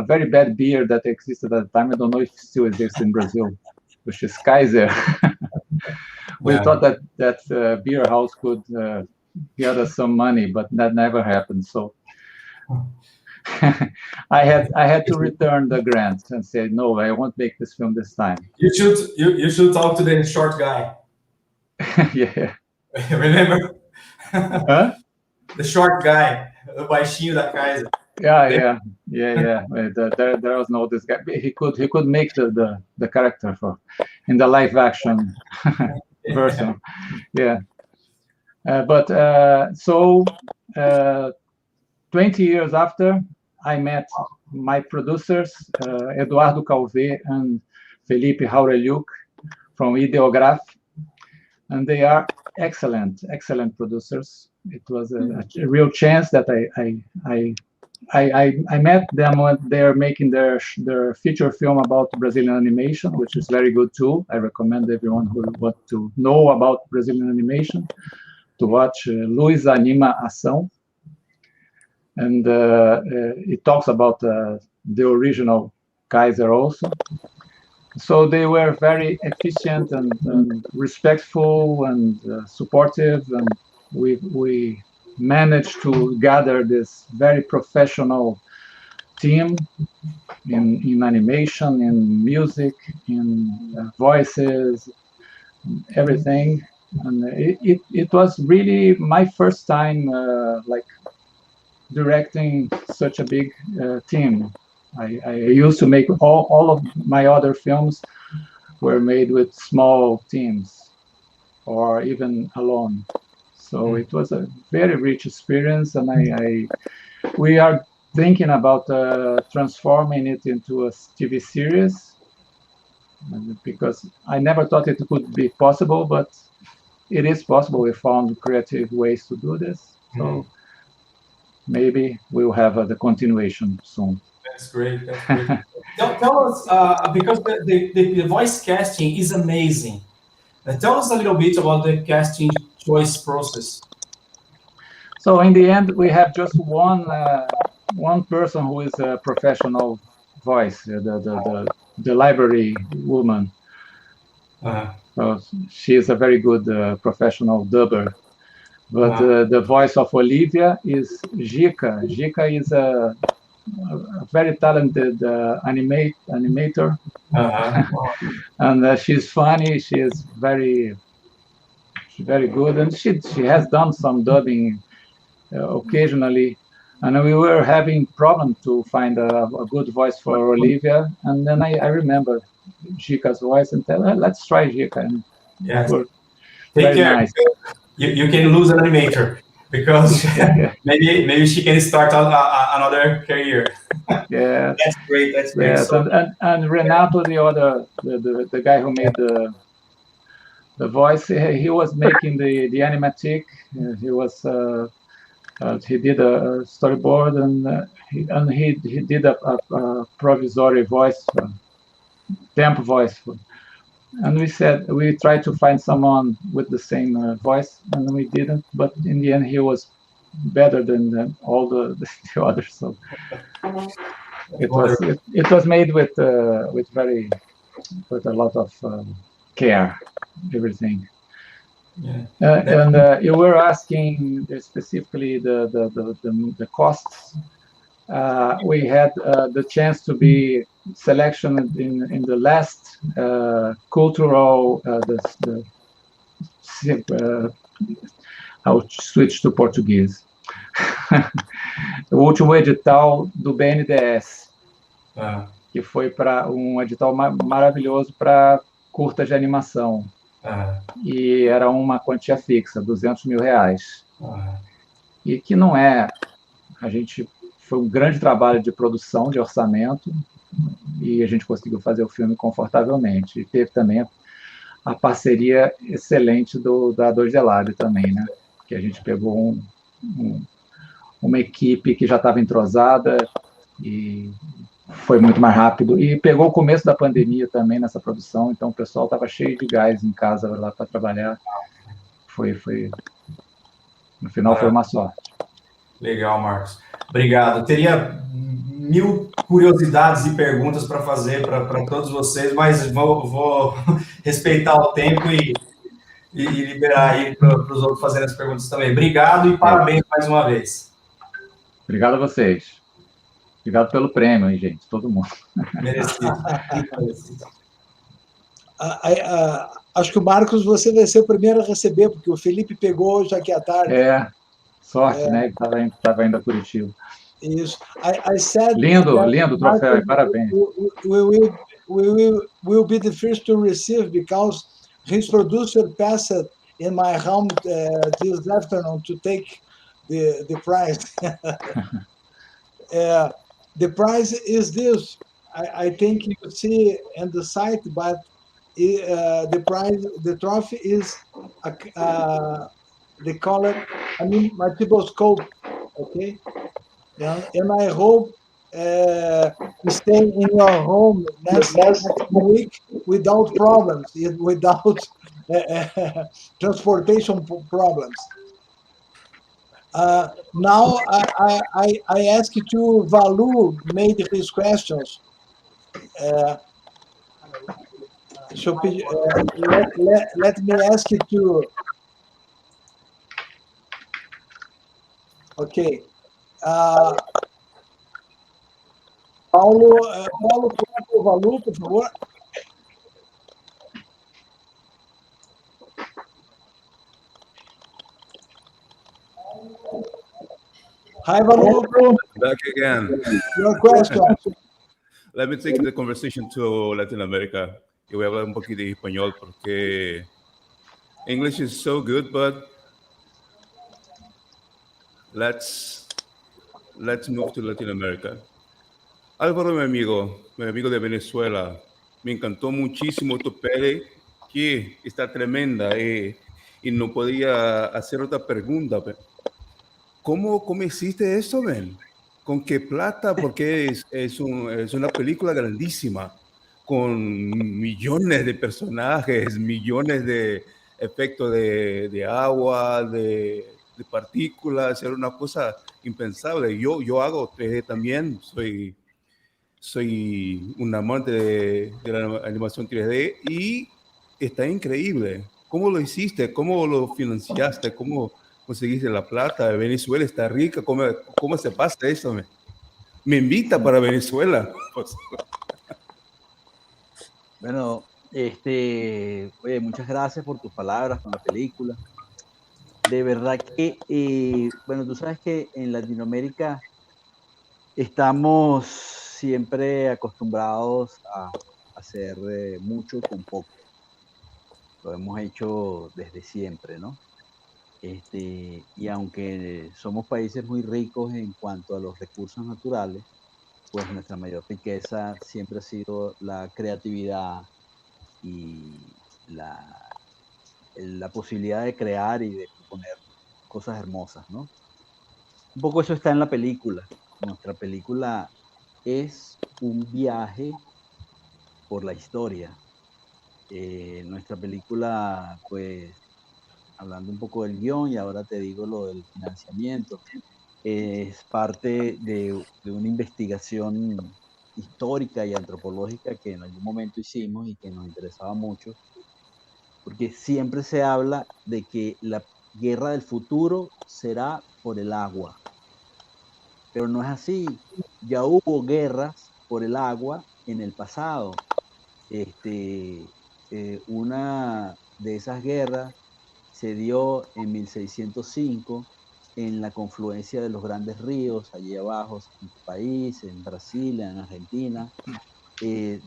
very bad beer that existed at the time, I don't know if it still exists in Brazil, which is Kaiser. We thought that beer house could get us some money, but that never happened. So I had to return the grant and say, no, I won't make this film this time. You should talk to the short guy. Yeah. Remember? Huh? The short guy, o baixinho da Kaiser. Yeah. There was no this guy. He could make the character in the live action version. Yeah. But 20 years after, I met my producers, Eduardo Calvé and Felipe Haureliuk from Ideograph, and they are excellent producers. It was a real chance that I met them when they're making their feature film about Brazilian animation, which is very good too. I recommend everyone who wants to know about Brazilian animation to watch Luiz Animação. And it talks about the original Kaiser also. So they were very efficient and respectful and supportive, and we managed to gather this very professional team in animation, in music, in voices, everything. And it was really my first time like directing such a big team. I used to make all of my other films were made with small teams or even alone. So it was a very rich experience, and we are thinking about transforming it into a TV series, because I never thought it could be possible, but it is possible. We found creative ways to do this. So maybe we'll have the continuation soon. That's great. Tell us, because the voice casting is amazing. Tell us a little bit about the casting choice process. So in the end, we have just one person who is a professional voice, the library woman. So she is a very good professional dubber. But the voice of Olivia is Gica. Gica is a very talented animator. And she's funny. She is very good, and she has done some dubbing occasionally. And we were having problem to find a good voice for Olivia. And then I remember Gica's voice and said, let's try Gica. And Take care. Nice. You can lose an animator, because maybe she can start another career. Yeah, that's great. That's great. Yes, so, and Renato, the guy who made the voice, he was making the animatic. He did a storyboard, and he did a provisory voice, temp voice. And we tried to find someone with the same voice, and we didn't. But in the end, he was better than all the others. So it was made with a lot of care, everything. Yeah. And you were asking specifically the costs. We had the chance to be selection in the last cultural, I'll switch to Portuguese. O último edital do BNDES, que foi para um edital maravilhoso para curtas de animação. E era uma quantia fixa, R$200 mil. E que não é... Foi um grande trabalho de produção, de orçamento, e a gente conseguiu fazer o filme confortavelmente. E teve também a parceria excelente da Dois Delário também, né? Que a gente pegou uma equipe que já estava entrosada e foi muito mais rápido. E pegou o começo da pandemia também nessa produção, então o pessoal estava cheio de gás em casa lá para trabalhar. No final foi uma sorte. Legal, Marcos. Obrigado. Teria 1000 curiosidades e perguntas para fazer para todos vocês, mas vou respeitar o tempo e liberar aí para os outros fazerem as perguntas também. Obrigado e parabéns mais uma vez. Obrigado a vocês. Obrigado pelo prêmio aí, gente, todo mundo. Merecido. Acho que o Marcos, você vai ser o primeiro a receber, porque o Felipe pegou hoje aqui à tarde. Sorte, né? Ele estava indo a Curitiba. Isso. I said lindo o troféu, parabéns. We will be the first to receive because his producer passed in my home this afternoon to take the prize. The prize is this. I think you see in the site, but the prize, the trophy is the color, Animatiba scope, okay? And I hope stay in your home next week without problems, without transportation problems. Now I ask you to Valu made his questions. Let me ask you to. Okay. Paulo, Valu, por favor. Hi, Valu. Back again. Your question. Let me take the conversation to Latin America. Y voy a hablar un poquito de español porque English is so good, but let's move to Latin America. Álvaro, mi amigo de Venezuela, me encantó muchísimo tu peli, que está tremenda y no podía hacer otra pregunta. ¿Cómo hiciste eso, Ben? ¿Con qué plata? Porque es una película grandísima, con millones de personajes, millones de efectos de agua, de partículas, era una cosa impensable. Yo hago 3D también, soy un amante de la animación 3D y está increíble. ¿Cómo lo hiciste? ¿Cómo lo financiaste? ¿Cómo conseguiste la plata? Venezuela está rica. ¿Cómo se pasa eso? Me invita para Venezuela. Bueno, oye, muchas gracias por tus palabras con la película. De verdad que, bueno, tú sabes que en Latinoamérica estamos siempre acostumbrados a hacer mucho con poco. Lo hemos hecho desde siempre, ¿no? Y aunque somos países muy ricos en cuanto a los recursos naturales, pues nuestra mayor riqueza siempre ha sido la creatividad y la posibilidad de crear y de proponer cosas hermosas, ¿no? Un poco eso está en la película. Nuestra película es un viaje por la historia. Nuestra película, pues, hablando un poco del guión, y ahora te digo lo del financiamiento, es parte de una investigación histórica y antropológica que en algún momento hicimos y que nos interesaba mucho, porque siempre se habla de que la guerra del futuro será por el agua, pero no es así. Ya hubo guerras por el agua en el pasado. Una de esas guerras se dio en 1605 en la confluencia de los grandes ríos, allí abajo, en tu país, en Brasil, en Argentina,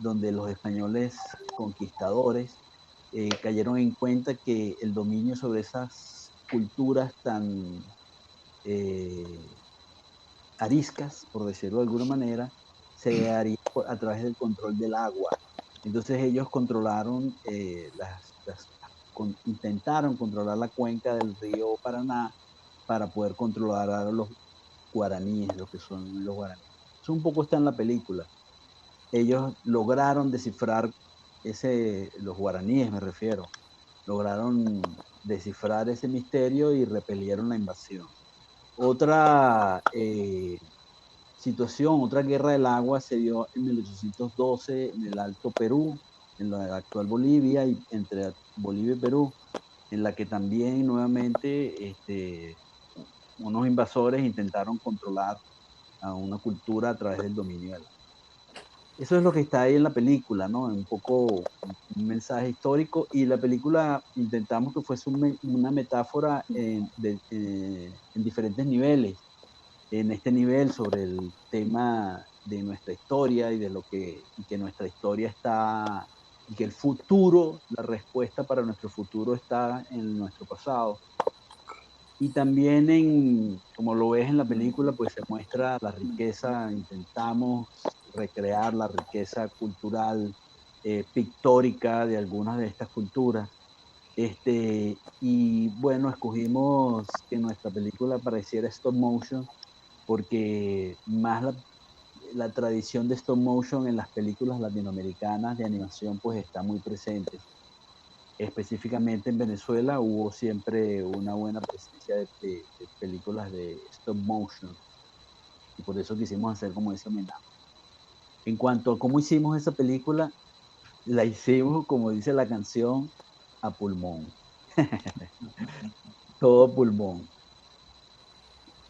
donde los españoles conquistadores cayeron en cuenta que el dominio sobre esas culturas tan ariscas, por decirlo de alguna manera, se haría a través del control del agua. Entonces ellos controlaron, intentaron controlar la cuenca del río Paraná para poder controlar a los guaraníes, lo que son los guaraníes. Eso un poco está en la película. Ellos lograron descifrar los guaraníes me refiero, lograron descifrar ese misterio y repelieron la invasión. Otra situación, otra guerra del agua se dio en 1812 en el Alto Perú, en la actual Bolivia, y entre Bolivia y Perú, en la que también nuevamente unos invasores intentaron controlar a una cultura a través del dominio del agua. Eso es lo que está ahí en la película, ¿no? Un poco un mensaje histórico, y la película intentamos que fuese una metáfora en diferentes niveles. En este nivel sobre el tema de nuestra historia y que nuestra historia está, y que el futuro, la respuesta para nuestro futuro está en nuestro pasado. Y también, como lo ves en la película, pues se muestra la riqueza, intentamos recrear la riqueza cultural, pictórica de algunas de estas culturas. Y bueno, escogimos que nuestra película pareciera stop motion, porque más la tradición de stop motion en las películas latinoamericanas de animación pues está muy presente. Específicamente en Venezuela hubo siempre una buena presencia de películas de stop motion, y por eso quisimos hacer como ese homenaje. En cuanto a cómo hicimos esa película, la hicimos, como dice la canción, a pulmón. Todo pulmón.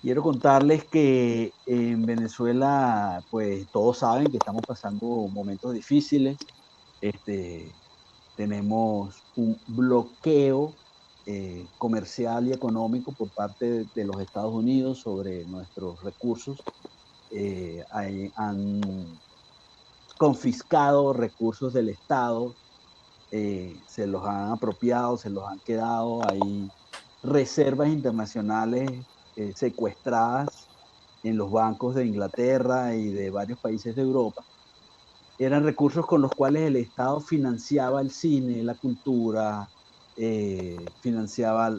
Quiero contarles que en Venezuela, pues todos saben que estamos pasando momentos difíciles. Tenemos un bloqueo comercial y económico por parte de los Estados Unidos sobre nuestros recursos. Han confiscado recursos del Estado, se los han apropiado, se los han quedado. Hay reservas internacionales secuestradas en los bancos de Inglaterra y de varios países de Europa. Eran recursos con los cuales el Estado financiaba el cine, la cultura, financiaba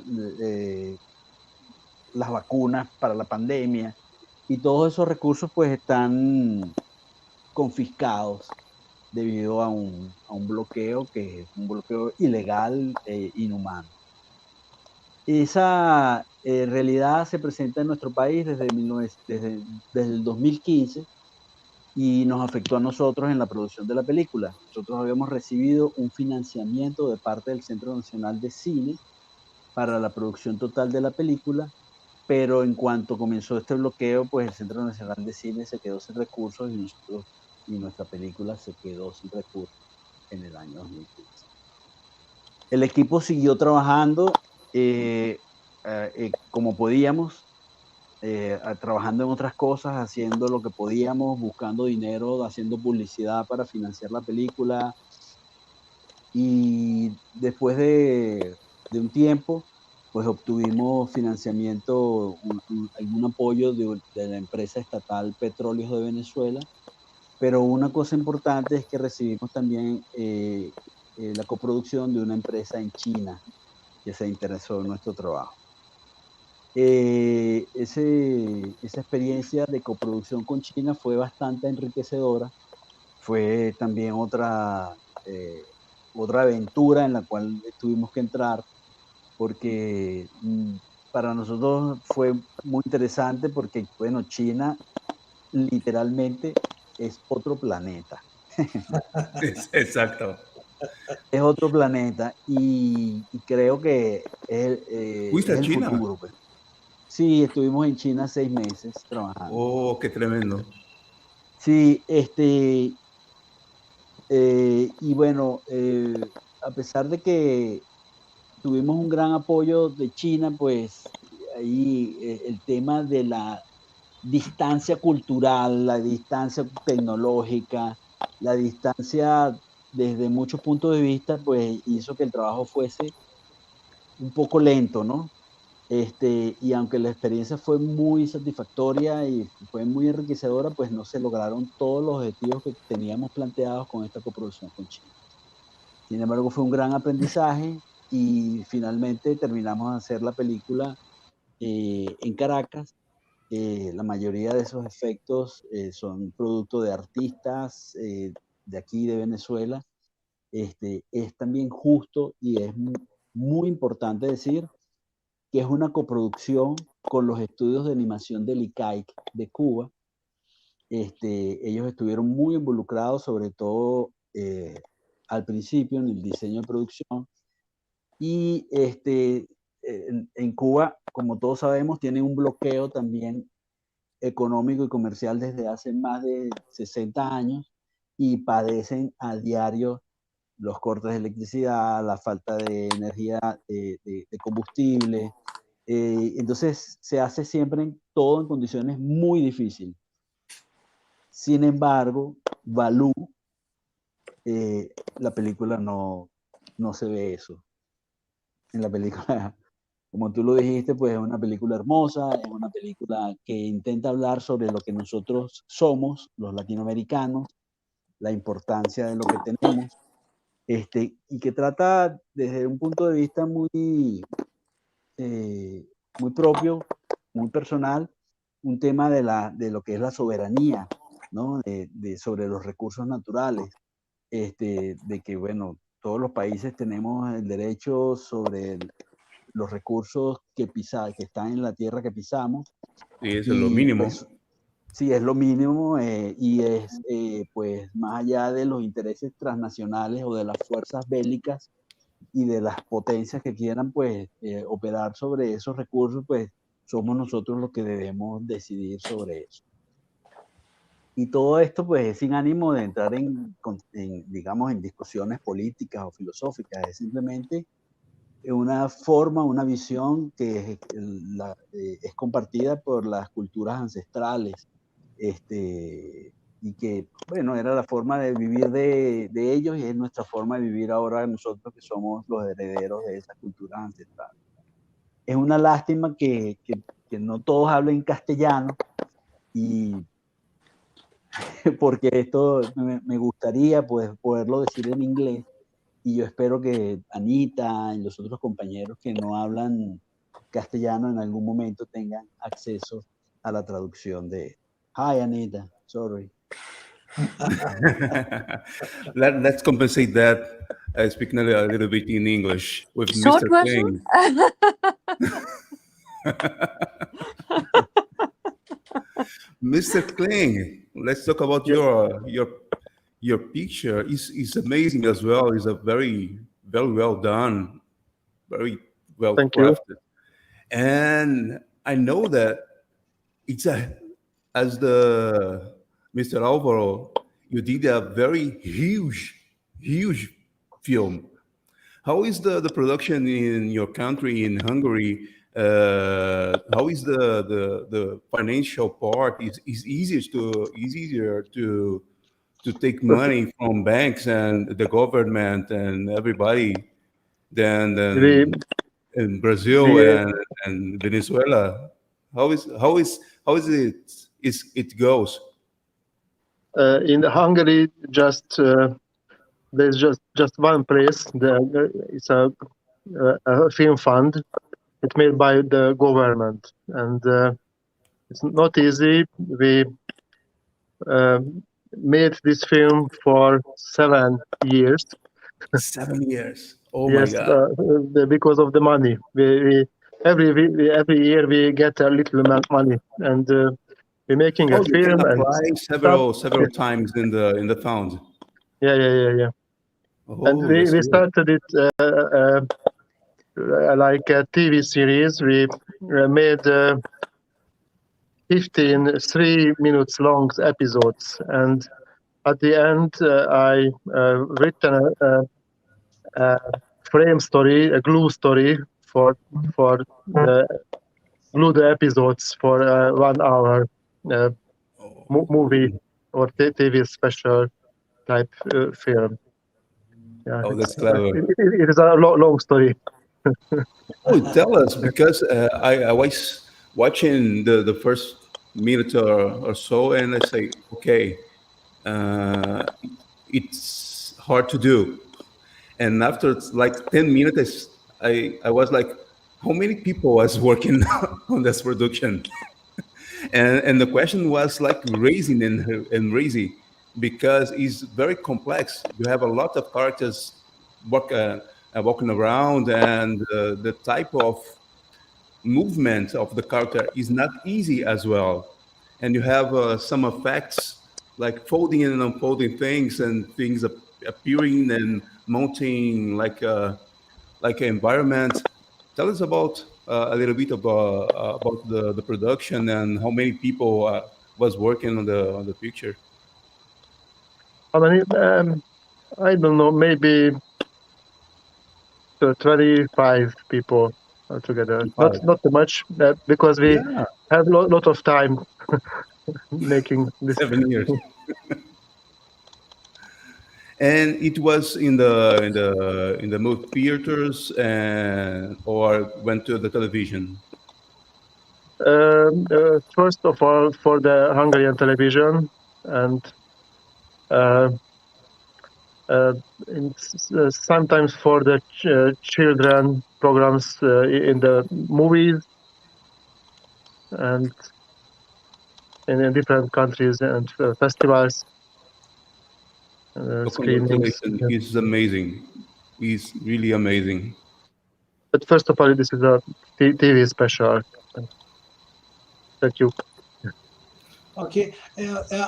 las vacunas para la pandemia, y todos esos recursos pues están confiscados debido a un bloqueo que es un bloqueo ilegal e inhumano. Esa realidad se presenta en nuestro país desde el 2015 y nos afectó a nosotros en la producción de la película. Nosotros habíamos recibido un financiamiento de parte del Centro Nacional de Cine para la producción total de la película, pero en cuanto comenzó este bloqueo, pues el Centro Nacional de Cine se quedó sin recursos y nuestra película se quedó sin recursos en el año 2015. El equipo siguió trabajando como podíamos, trabajando en otras cosas, haciendo lo que podíamos, buscando dinero, haciendo publicidad para financiar la película. Y después de un tiempo, pues obtuvimos financiamiento, algún apoyo de la empresa estatal Petróleos de Venezuela. Pero una cosa importante es que recibimos también la coproducción de una empresa en China que se interesó en nuestro trabajo. Esa experiencia de coproducción con China fue bastante enriquecedora. Fue también otra aventura en la cual tuvimos que entrar, porque para nosotros fue muy interesante, porque, bueno, China literalmente es otro planeta. Exacto. Es otro planeta, y creo que ¿Fuiste es a el China? futuro, pues. Sí, estuvimos en China 6 meses trabajando. Oh, qué tremendo. Sí, Y bueno, a pesar de que tuvimos un gran apoyo de China, pues ahí el tema de la distancia cultural, la distancia tecnológica, la distancia desde muchos puntos de vista, pues hizo que el trabajo fuese un poco lento, ¿no? Y aunque la experiencia fue muy satisfactoria y fue muy enriquecedora, pues no se lograron todos los objetivos que teníamos planteados con esta coproducción con China. Sin embargo, fue un gran aprendizaje y finalmente terminamos de hacer la película en Caracas. La mayoría de esos efectos son producto de artistas de aquí, de Venezuela. Es también justo y es muy importante decir que es una coproducción con los estudios de animación del ICAIC de Cuba. Ellos estuvieron muy involucrados, sobre todo al principio, en el diseño de producción. Y en Cuba, como todos sabemos, tienen un bloqueo también económico y comercial desde hace más de 60 años y padecen a diario los cortes de electricidad, la falta de energía, de combustible. Entonces se hace siempre todo en condiciones muy difíciles. Sin embargo, Balú, la película no se ve eso. En la película, como tú lo dijiste, pues es una película hermosa, es una película que intenta hablar sobre lo que nosotros somos, los latinoamericanos, la importancia de lo que tenemos, y que trata desde un punto de vista muy propio, muy personal, un tema de lo que es la soberanía, ¿no? Sobre los recursos naturales, de que, bueno, todos los países tenemos el derecho sobre los recursos que están en la tierra que pisamos. Y eso es lo mínimo. Pues, sí, es lo mínimo y es, pues, más allá de los intereses transnacionales o de las fuerzas bélicas y de las potencias que quieran, pues, operar sobre esos recursos, pues, somos nosotros los que debemos decidir sobre eso. Y todo esto, pues, es sin ánimo de entrar digamos, en discusiones políticas o filosóficas, es simplemente una forma, una visión que es compartida por las culturas ancestrales, y que, bueno, era la forma de vivir de ellos y es nuestra forma de vivir ahora nosotros que somos los herederos de esas culturas ancestrales. Es una lástima que no todos hablen castellano, y porque esto me gustaría poderlo decir en inglés, y yo espero que Anita y los otros compañeros que no hablan castellano en algún momento tengan acceso a la traducción de... Hi, Anita. Sorry. Let's compensate that speaking a little bit in English with Short Mr. version? Mr. Kling, let's talk about your picture. Is amazing as well. It's a very well done, very well crafted. And I know that it's as the Mr. Alvaro, you did a very huge film. How is the production in your country, in Hungary? How is the financial part? Is easier to take money from banks and the government and everybody than in Brazil and Venezuela? How is it goes? In Hungary, there's just one place. It's a film fund. It's made by the government, and it's not easy. We made this film for 7 years. 7 years. Oh yes, my God! Because of the money. Every year we get a little money, and we're making a film. You can apply several times in the fund. Yeah. Oh, and we started it like a TV series. We made 15 3 minutes long episodes, and at the end, I written a frame story, a glue story for glue the episodes for 1 hour movie or TV special type film. Yeah, Oh, that's clever. It is a long story. Oh, tell us, because I was watching the first minute or so, and I say, okay, it's hard to do. And after like 10 minutes, I was like, how many people was working on this production? And the question was like raising and raising, because it's very complex. You have a lot of characters walking around, and the type of movement of the character is not easy as well. And you have some effects like folding and unfolding things, and things appearing and mounting like an environment. Tell us about a little bit about the production and how many people was working on the picture. How many? I don't know, maybe 25 people altogether. Not too much, because we have a lot of time making this. 7 years. And it was in the movie theaters or went to the television? First of all, for the Hungarian television, and sometimes for the children programs in the movies, and in different countries and festivals. Screenings. It's amazing. It's really amazing. But first of all, this is a TV special. Thank you. Okay,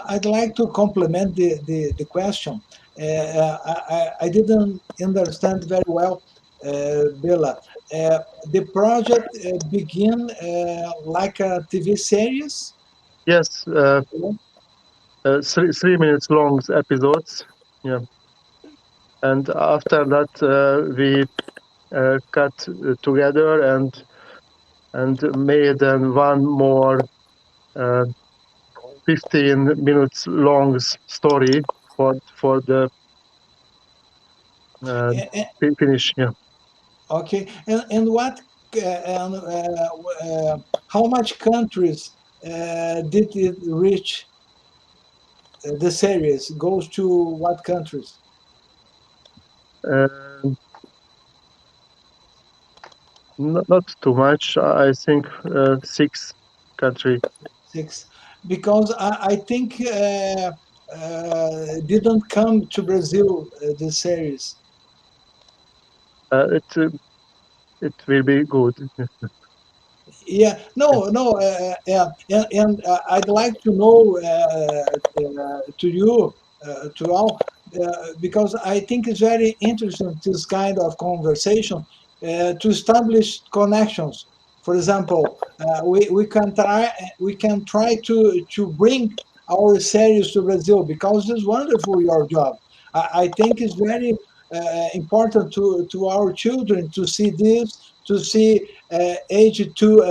I'd like to complement the question. I didn't understand very well, Bella. The project began like a TV series? Yes, 3 minutes long episodes. Yeah, and after that we cut together and made one more 15 minutes long story for the finish. Yeah. Okay, and what? How much countries did it reach? The series goes to what countries? Not too much. I think 6 countries. 6, because I think didn't come to Brazil, the series. It will be good. Yeah, no, yeah, and I'd like to know to you, to all, because I think it's very interesting, this kind of conversation, to establish connections. For example, we can try to bring our series to Brazil, because it's wonderful, your job. I think it's very important to our children to see this, to see age 2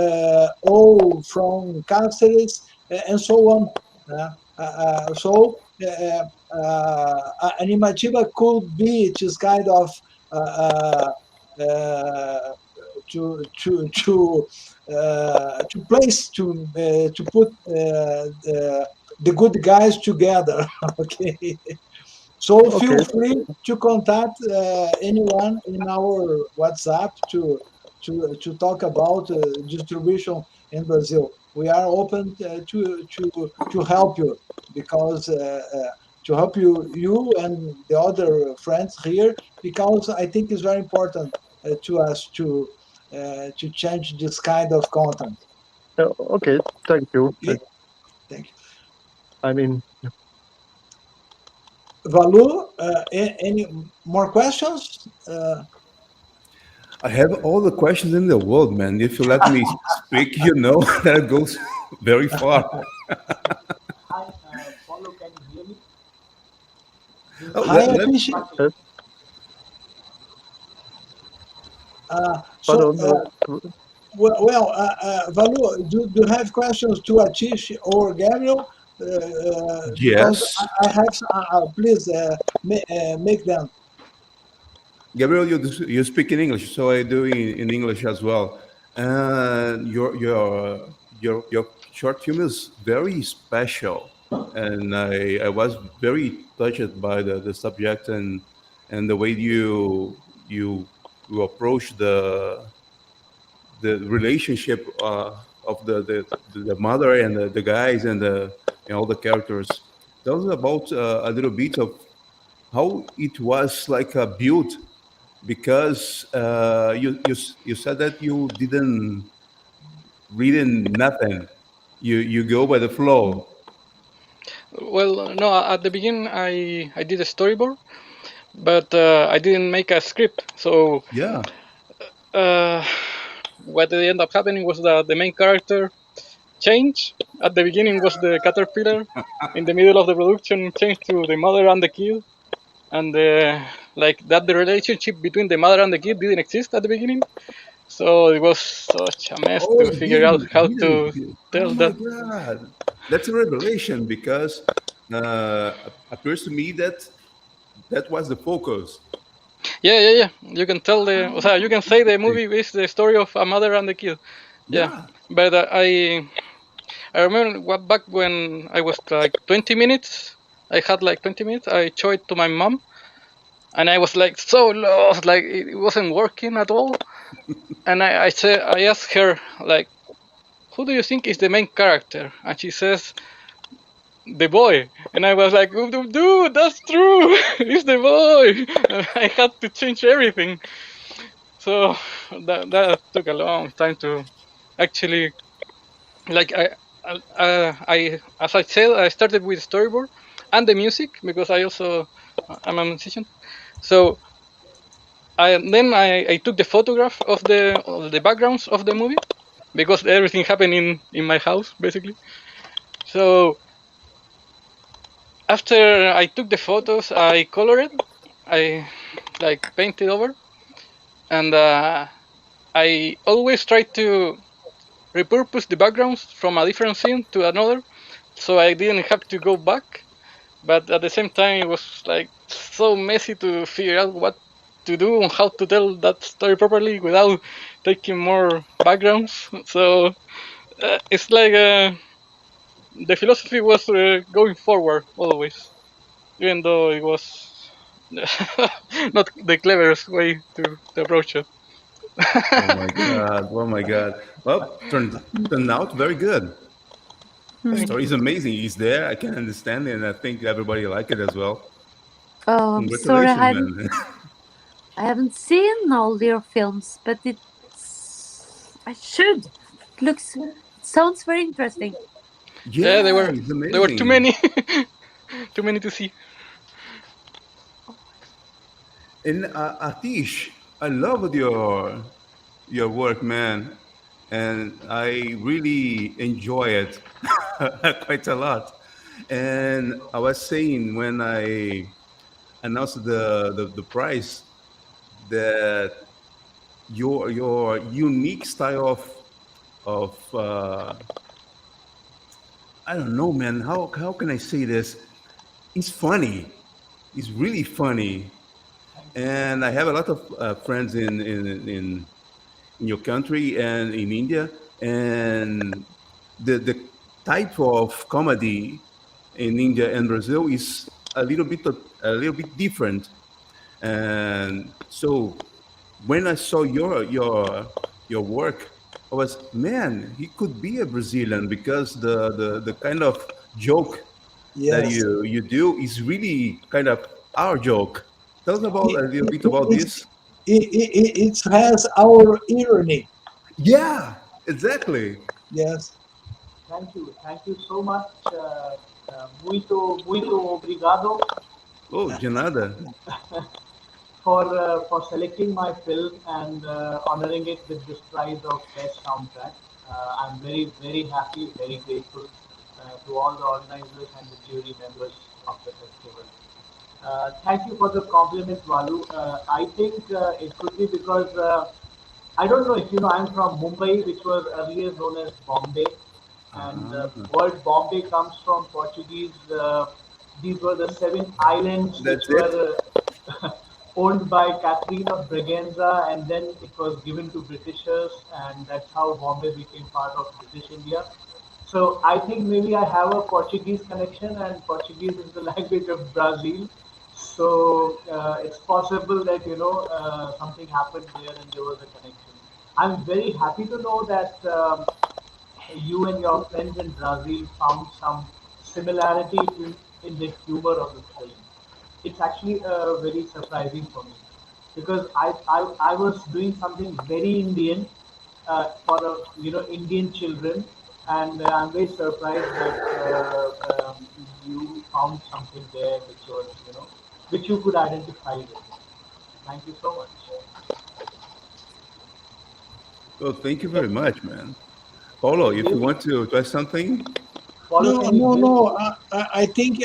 from Cáceres, and so on. So Animatiba could be this kind of to put the good guys together. Okay. So feel free to contact anyone in our WhatsApp to talk about distribution in Brazil. We are open to help you, because to help you and the other friends here, because I think it's very important to us to change this kind of content. Okay, thank you. Okay. Thank you. I mean, Valu, any more questions? I have all the questions in the world, man. If you let me speak, you know that it goes very far. Hi, Paulo, can you hear me? Hi, Atish. Valu, do you have questions to Atish or Gabriel? Yes. I have. Please make them. Gabriel, you speak in English, so I do in English as well. And your short film is very special, and I was very touched by the subject and the way you approach the relationship of the mother and the guys and all the characters. Tell us about a little bit of how it was like built, because you said that you didn't read nothing. You go by the flow. Well, no, at the beginning I did a storyboard, but I didn't make a script. So yeah, what ended up happening was that the main character changed. At the beginning was the caterpillar. In the middle of the production, changed to the mother and the kid, and like that, the relationship between the mother and the kid didn't exist at the beginning. So it was such a mess to figure out how to tell that. Oh my God, that's a revelation, because appears to me that was the focus. Yeah. You can tell you can say the movie is the story of a mother and the kid. Yeah. But I remember back when I was like 20 minutes. I had like 20 minutes. I showed it to my mom, and I was like so lost, like it wasn't working at all. And I asked her, like, who do you think is the main character? And she says, the boy. And I was like, dude, that's true. It's the boy. And I had to change everything. So that took a long time to actually, like, I as I said, I started with storyboard and the music, because I'm a musician. So I took the photograph of the backgrounds of the movie, because everything happened in my house basically. So after I took the photos, I colored, I like painted over, and I always try to repurpose the backgrounds from a different scene to another, so I didn't have to go back. But at the same time, it was like so messy to figure out what to do and how to tell that story properly without taking more backgrounds. So it's like the philosophy was going forward always, even though it was not the cleverest way to approach it. Oh my God! Well, turned out very good. The story is amazing. It's there. I can understand it, and I think everybody liked it as well. Oh, Congratulations, sorry, man. I haven't seen all your films, but I should. It sounds very interesting. Yeah, there were too many, too many to see. And Atish, I loved your work, man, and I really enjoy it quite a lot. And I was saying when I announced the price, that your unique style of I don't know, man. How can I say this? It's funny. It's really funny. And I have a lot of friends in your country and in India, and the type of comedy in India and Brazil is a little bit different. And so when I saw your work, I was, man, he could be a Brazilian, because the kind of joke that you do is really kind of our joke. Tell us about a little bit about this. It has our irony. Yeah, exactly. Yes. Thank you so much. Muito obrigado. Oh, de nada. For selecting my film and honoring it with this prize of best soundtrack. I'm very happy, very grateful to all the organizers and the jury members of the festival. Thank you for the compliment, Valu. I think it could be because I don't know if you know, I'm from Mumbai, which was earlier known as Bombay. And the word Bombay comes from Portuguese. These were the 7 islands which were owned by Catherine of Braganza, and then it was given to Britishers, and that's how Bombay became part of British India. So I think maybe I have a Portuguese connection, and Portuguese is the language of Brazil. So it's possible that something happened there and there was a connection. I'm very happy to know that you and your friends in Brazil found some similarity in the humor of the film. It's actually very surprising for me because I was doing something very Indian for Indian children, and I'm very surprised that you found something there which was which you could identify with. Thank you so much. Well, thank you very much, man. Paulo, if you want to add something. No. I think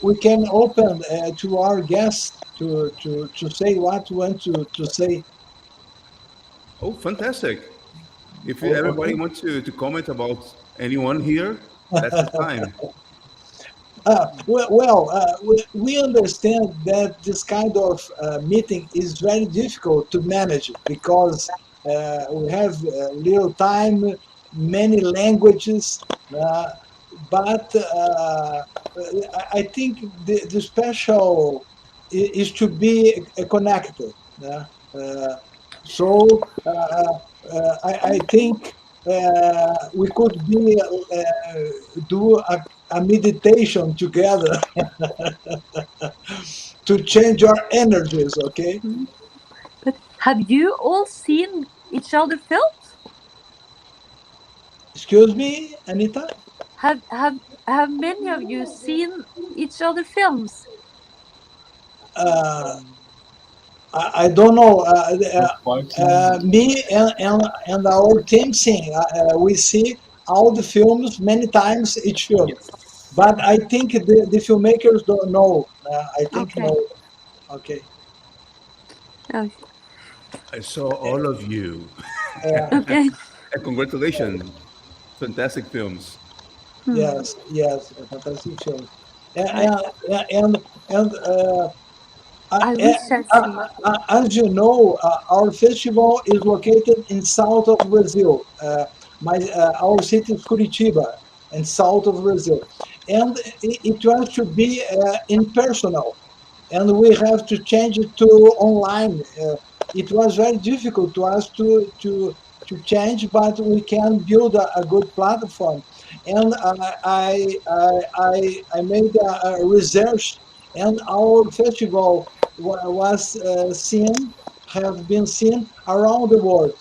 we can open to our guests to say what you want to say. Oh, fantastic. If everybody wants to comment about anyone here, that's the time. We understand that this kind of meeting is very difficult to manage because we have little time, many languages, but I think the special is to be connected. So I think we could do a meditation together to change our energies, okay? But have you all seen each other films? Excuse me, Anita? Have many of you seen each other films? I don't know. Me and our team we see all the films many times each film. Yes. But I think the filmmakers don't know. I think no. Okay. I saw all of you. Okay. And congratulations. Fantastic films. Yes, fantastic films. As you know, our festival is located in south of Brazil. Our city is Curitiba, in south of Brazil, and it has to be impersonal, and we have to change it to online. It was very difficult to us to change, but we can build a good platform. And I made a research, and our festival have been seen around the world.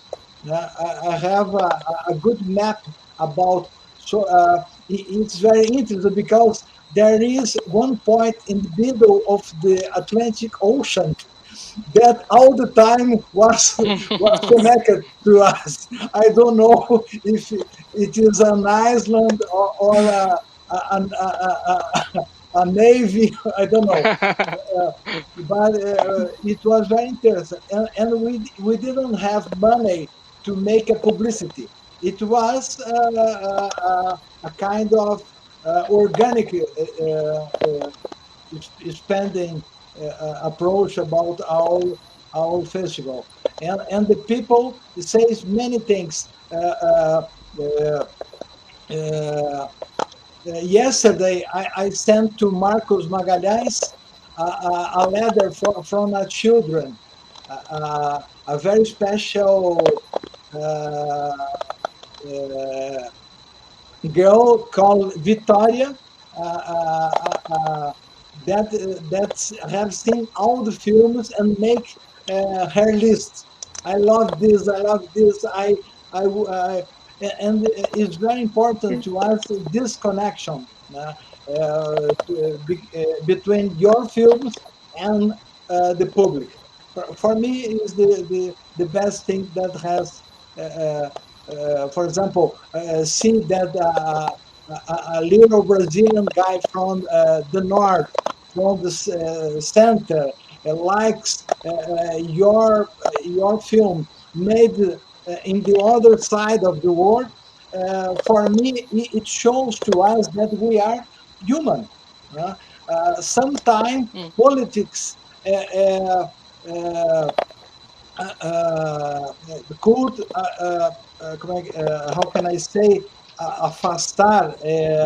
I have a good map about, so it's very interesting because there is one point in the middle of the Atlantic Ocean that all the time was connected to us. I don't know if it is an island or a navy, I don't know. But it was very interesting. And we didn't have money to make a publicity. It was a kind of organic spending approach about our festival. And the people says many things. Yesterday, I sent to Marcos Magalhães a letter from a children, a very special girl called Victoria, that have seen all the films and make her list. I love this. And it's very important to us this connection between your films and the public. For me, is the best thing that has. For example, see that a little Brazilian guy from the north from the center likes your film made in the other side of the world, for me, it shows to us that we are human. Sometimes politics could, how can I say, afastar.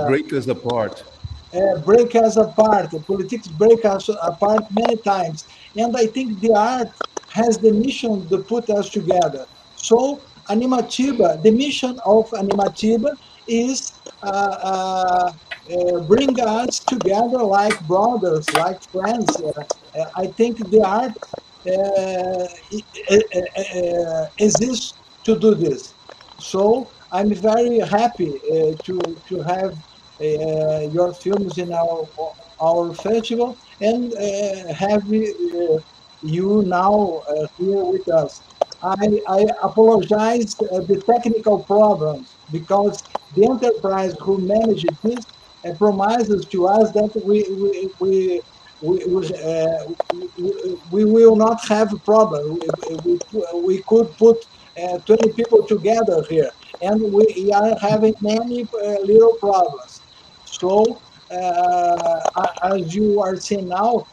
Break us apart. Break us apart. Politics break us apart many times. And I think the art has the mission to put us together. So Animatiba, the mission of Animatiba is bring us together like brothers, like friends. I think the art exists to do this. So I'm very happy to have your films in our festival and have you now here with us. I apologize the technical problems because the enterprise who managed this promises to us that we will not have a problem. We could put 20 people together here, and we are having many little problems. So, as you are saying now,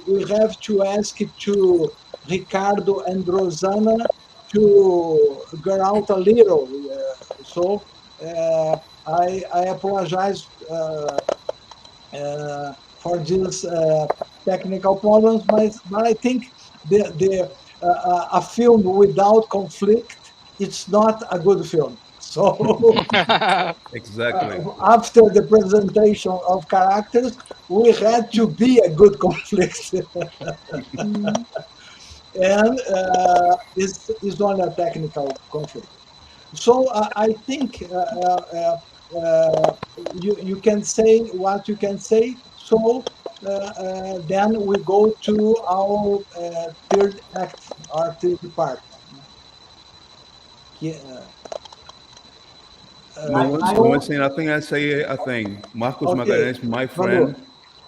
we have to ask to Ricardo and Rosana to get out a little. So, I apologize for these technical problems, but I think a film without conflict, it's not a good film. So exactly. After the presentation of characters, we had to be a good conflict. And it's not a technical conflict. So I think you can say what you can say. So then we go to our third act, our third part. No one's saying nothing. I say a thing. Marcos Magalhães, my friend.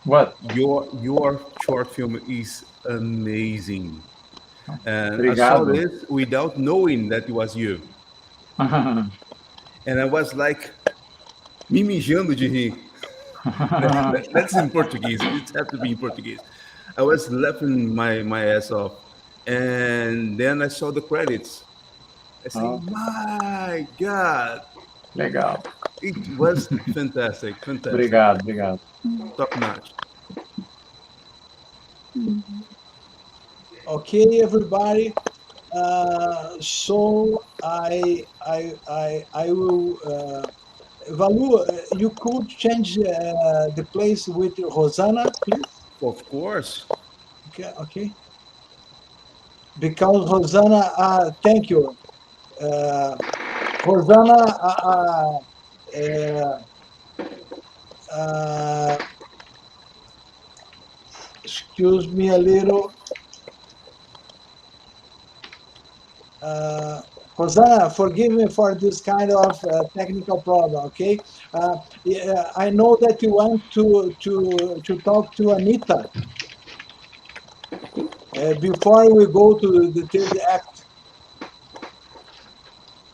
What? Your short film is amazing. And Obrigado. I saw this without knowing that it was you. And I was like, me mijando de rir. That's in Portuguese. It has to be in Portuguese. I was laughing my ass off. And then I saw the credits. I said, my God. Legal. It was fantastic. Obrigado. Top notch. Okay, everybody. So I will. Valu, you could change the place with Rosana, please? Of course. Okay. Because Rosana, thank you. Rosana, excuse me a little. Rosana, forgive me for this kind of technical problem, okay? I know that you want to talk to Anita before we go to the third act.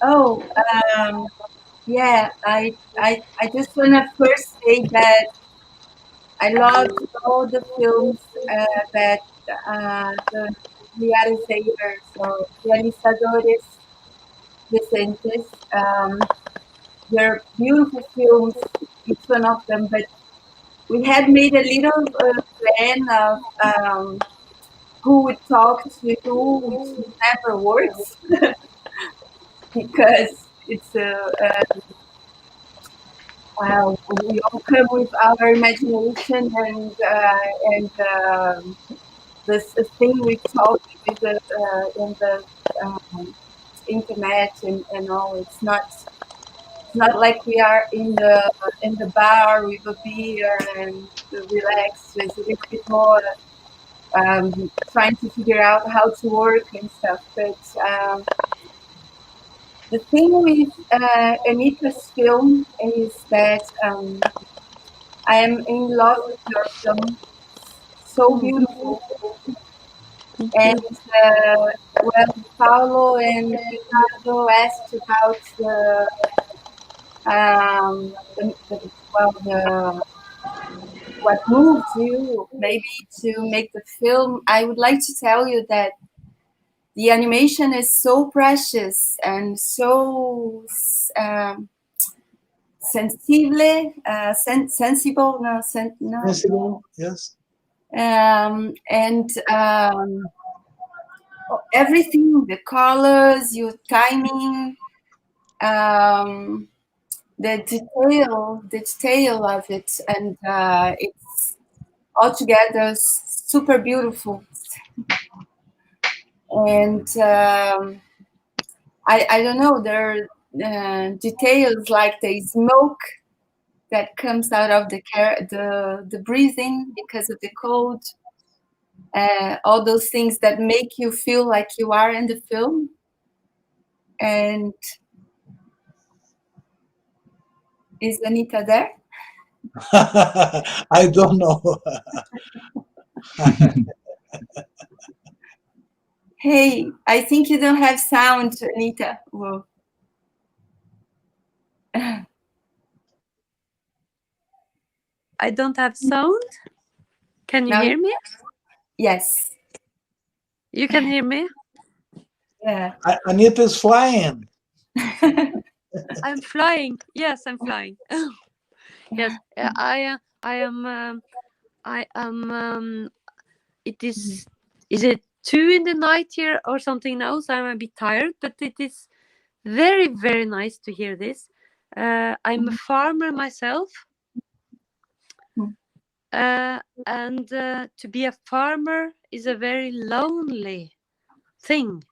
Oh, yeah, I just want to first say that I loved all the films that the realizadores or realizadores presentes. They're beautiful films, each one of them, but we had made a little plan of who would talk to who, which never works because it's wow, we all come with our imagination and this thing we talk with the in the internet and all. It's not like we are in the bar with a beer and relax. It's a little bit more trying to figure out how to work and stuff. But the thing with Anita's film is that I am in love with your film. So beautiful. And well, Paulo and Ricardo asked about what moved you maybe to make the film. I would like to tell you that the animation is so precious and so sensible, Sensible, yes. And everything, the colors, your timing, the detail of it, and it's altogether super beautiful. And I don't know, there are details like the smoke that comes out of the breathing because of the cold, all those things that make you feel like you are in the film. And is Anita there? I don't know. Hey, I think you don't have sound, Anita. Whoa. I don't have sound. Can you hear me? Yes. You can hear me? Yeah. Anita is flying. I'm flying. Yes, I'm flying. Yes, I am. It is. Is it 2 in the night here or something now? So I'm a bit tired, but it is very, very nice to hear this. I'm a farmer myself. And to be a farmer is a very lonely thing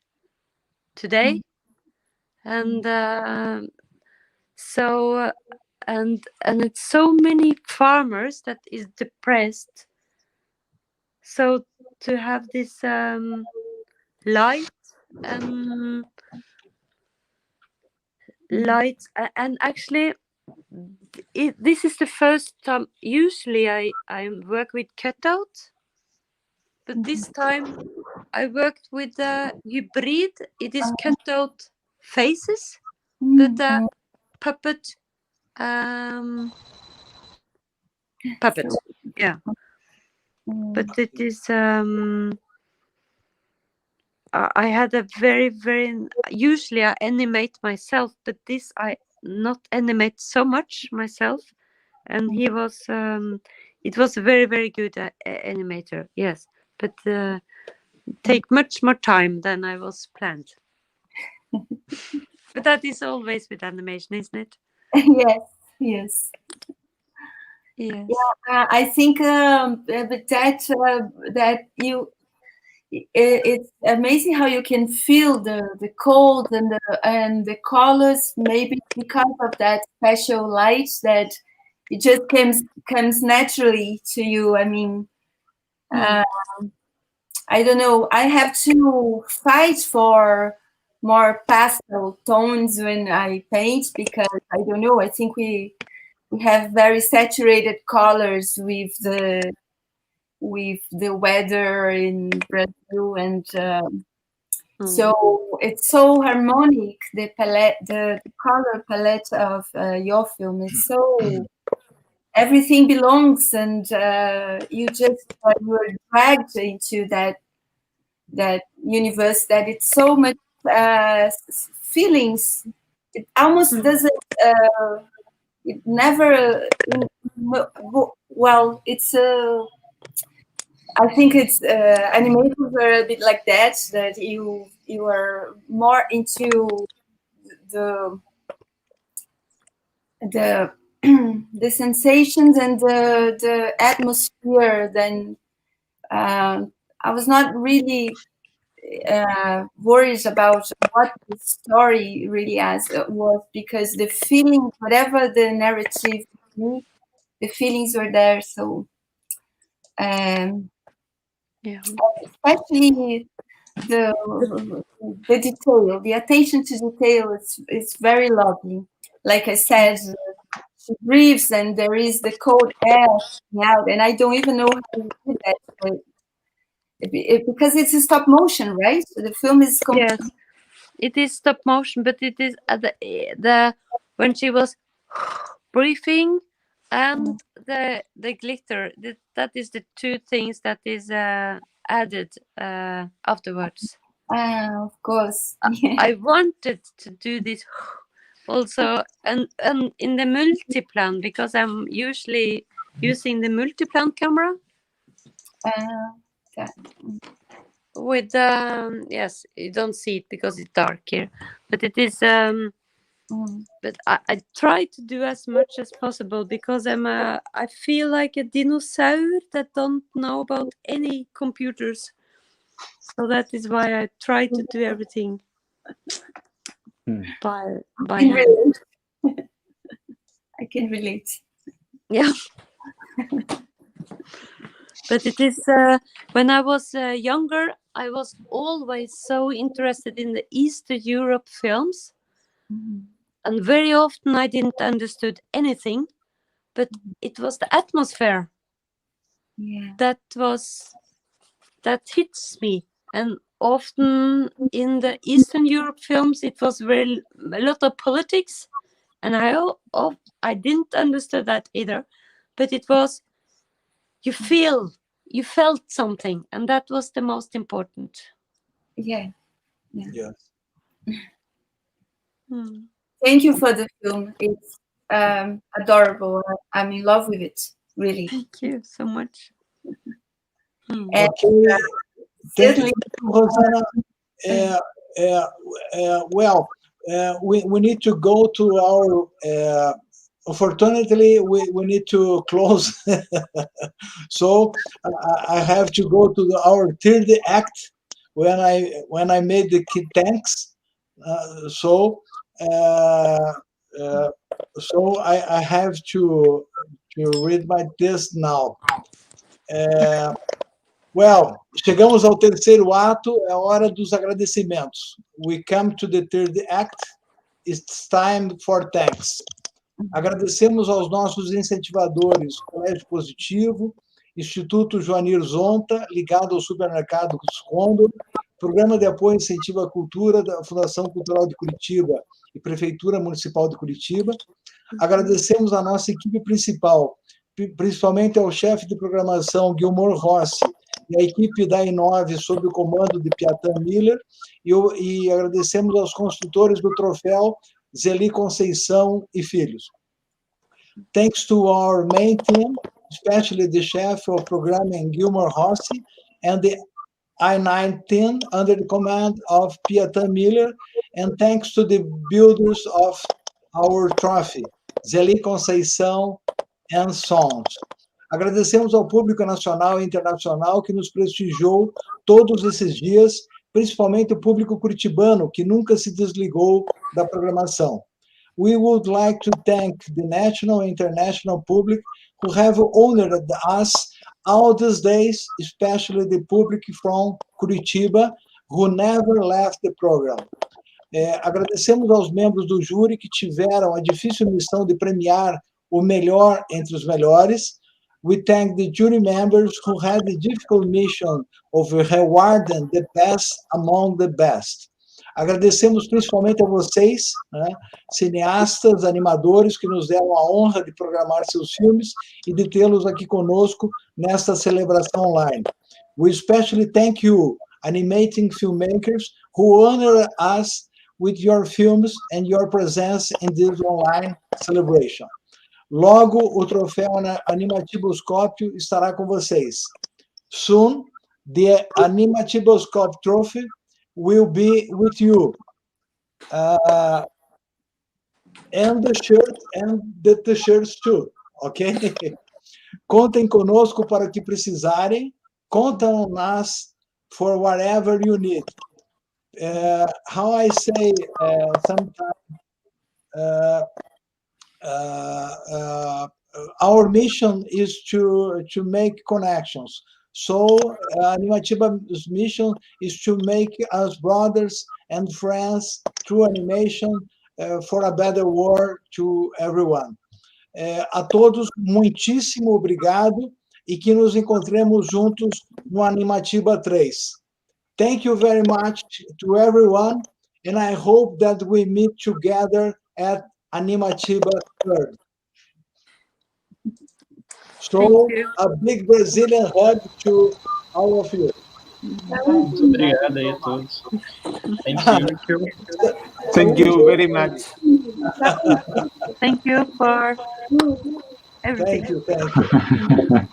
today. And so and it's so many farmers that is depressed. So to have this light and actually this is the first time. Usually I work with cutout, but this time I worked with the hybrid. It is cutout faces, but puppet yeah. But it is I had a very, very, usually I animate myself, but this I not animate so much myself. And he was it was a very, very good animator, yes, but take much more time than I was planned. But that is always with animation, isn't it? Yes. Yes. Yeah, I think that you. It's amazing how you can feel the cold and the colors, maybe because of that special light that it just comes naturally to you. I mean, I don't know. I have to fight for more pastel tones when I paint because I don't know. I think we have very saturated colors with the weather in Brazil, and so it's so harmonic. The color palette of your film is so everything belongs, and you are dragged into that universe. That it's so much feelings. It almost doesn't. It never. Well, it's a. I think it's animators are a bit like that you are more into the the sensations and the atmosphere than I was not really worried about what the story really was, because the feeling, whatever the narrative, the feelings were there. So especially the detail, the attention to detail is very lovely. Like I said, she breathes and there is the cold air out, and I don't even know how to do that. But because it's a stop motion, right? So the film is Yes, it is stop motion, but it is the when she was breathing and the glitter. That is the two things that is added afterwards. Of course. I wanted to do this also, and in the multiplan, because I'm usually using the multiplan camera. With yes, you don't see it because it's dark here, but it is but I try to do as much as possible because I feel like a dinosaur that don't know about any computers, so that is why I try to do everything by hand. I can relate. Yeah. But it is when I was younger, I was always so interested in the Eastern Europe films, and very often I didn't understood anything, but it was the atmosphere that hits me. And often in the Eastern Europe films, it was a lot of politics, and I didn't understand that either, but it was you felt something, and that was the most important. Yes. Thank you for the film. It's adorable. I'm in love with it, really. Thank you so much. Okay. Thank you, Rosanna. We need to go to our unfortunately, we need to close. So I have to go to our third act when I made the kid thanks. So I have to read my text now. Chegamos ao terceiro ato, é a hora dos agradecimentos. We come to the third act. It's time for thanks. Agradecemos aos nossos incentivadores, Colégio Positivo, Instituto Joanir Zonta, ligado ao Supermercado Condor, Programa de Apoio e Incentivo à Cultura da Fundação Cultural de Curitiba e Prefeitura Municipal de Curitiba. Agradecemos a nossa equipe principal, principalmente ao chefe de programação, Gilmore Rossi, e a equipe da I9, sob o comando de Piatan Miller, e agradecemos aos construtores do troféu, Zeli Conceição e Filhos. Thanks to our main team, especially the chef of programming Gilmore Rossi and the I9 team under the command of Piatan Miller, and thanks to the builders of our trophy, Zeli Conceição and Sons. Agradecemos ao público nacional e internacional que nos prestigiou todos esses dias, principalmente o público curitibano, que nunca se desligou da programação. We would like to thank the national and international public who have honored us all these days, especially the public from Curitiba, who never left the program. Agradecemos aos membros do júri que tiveram a difícil missão de premiar o melhor entre os melhores. We thank the jury members who had the difficult mission of rewarding the best among the best. Agradecemos principalmente a vocês, né, cineastas, animadores, que nos deram a honra de programar seus filmes e de tê-los aqui conosco nesta celebração online. We especially thank you, animating filmmakers, who honor us with your films and your presence in this online celebration. Logo, o troféu Animatiboscópio estará com vocês. Soon, the Animatiboscópio trophy will be with you. And the shirt and the t-shirts too, ok? Contem conosco para o que precisarem. Contam nas for whatever you need. How I say sometimes, our mission is to make connections. So Animatiba's mission is to make us brothers and friends through animation for a better world to everyone. A todos, muitíssimo obrigado e que nos encontremos juntos no Animatiba 3. Thank you very much to everyone, and I hope that we meet together at Animatiba 3. So, a big Brazilian hug to all of you. Muito obrigado aí a todos. Thank you. Thank you very much. Thank you for everything. Thank you.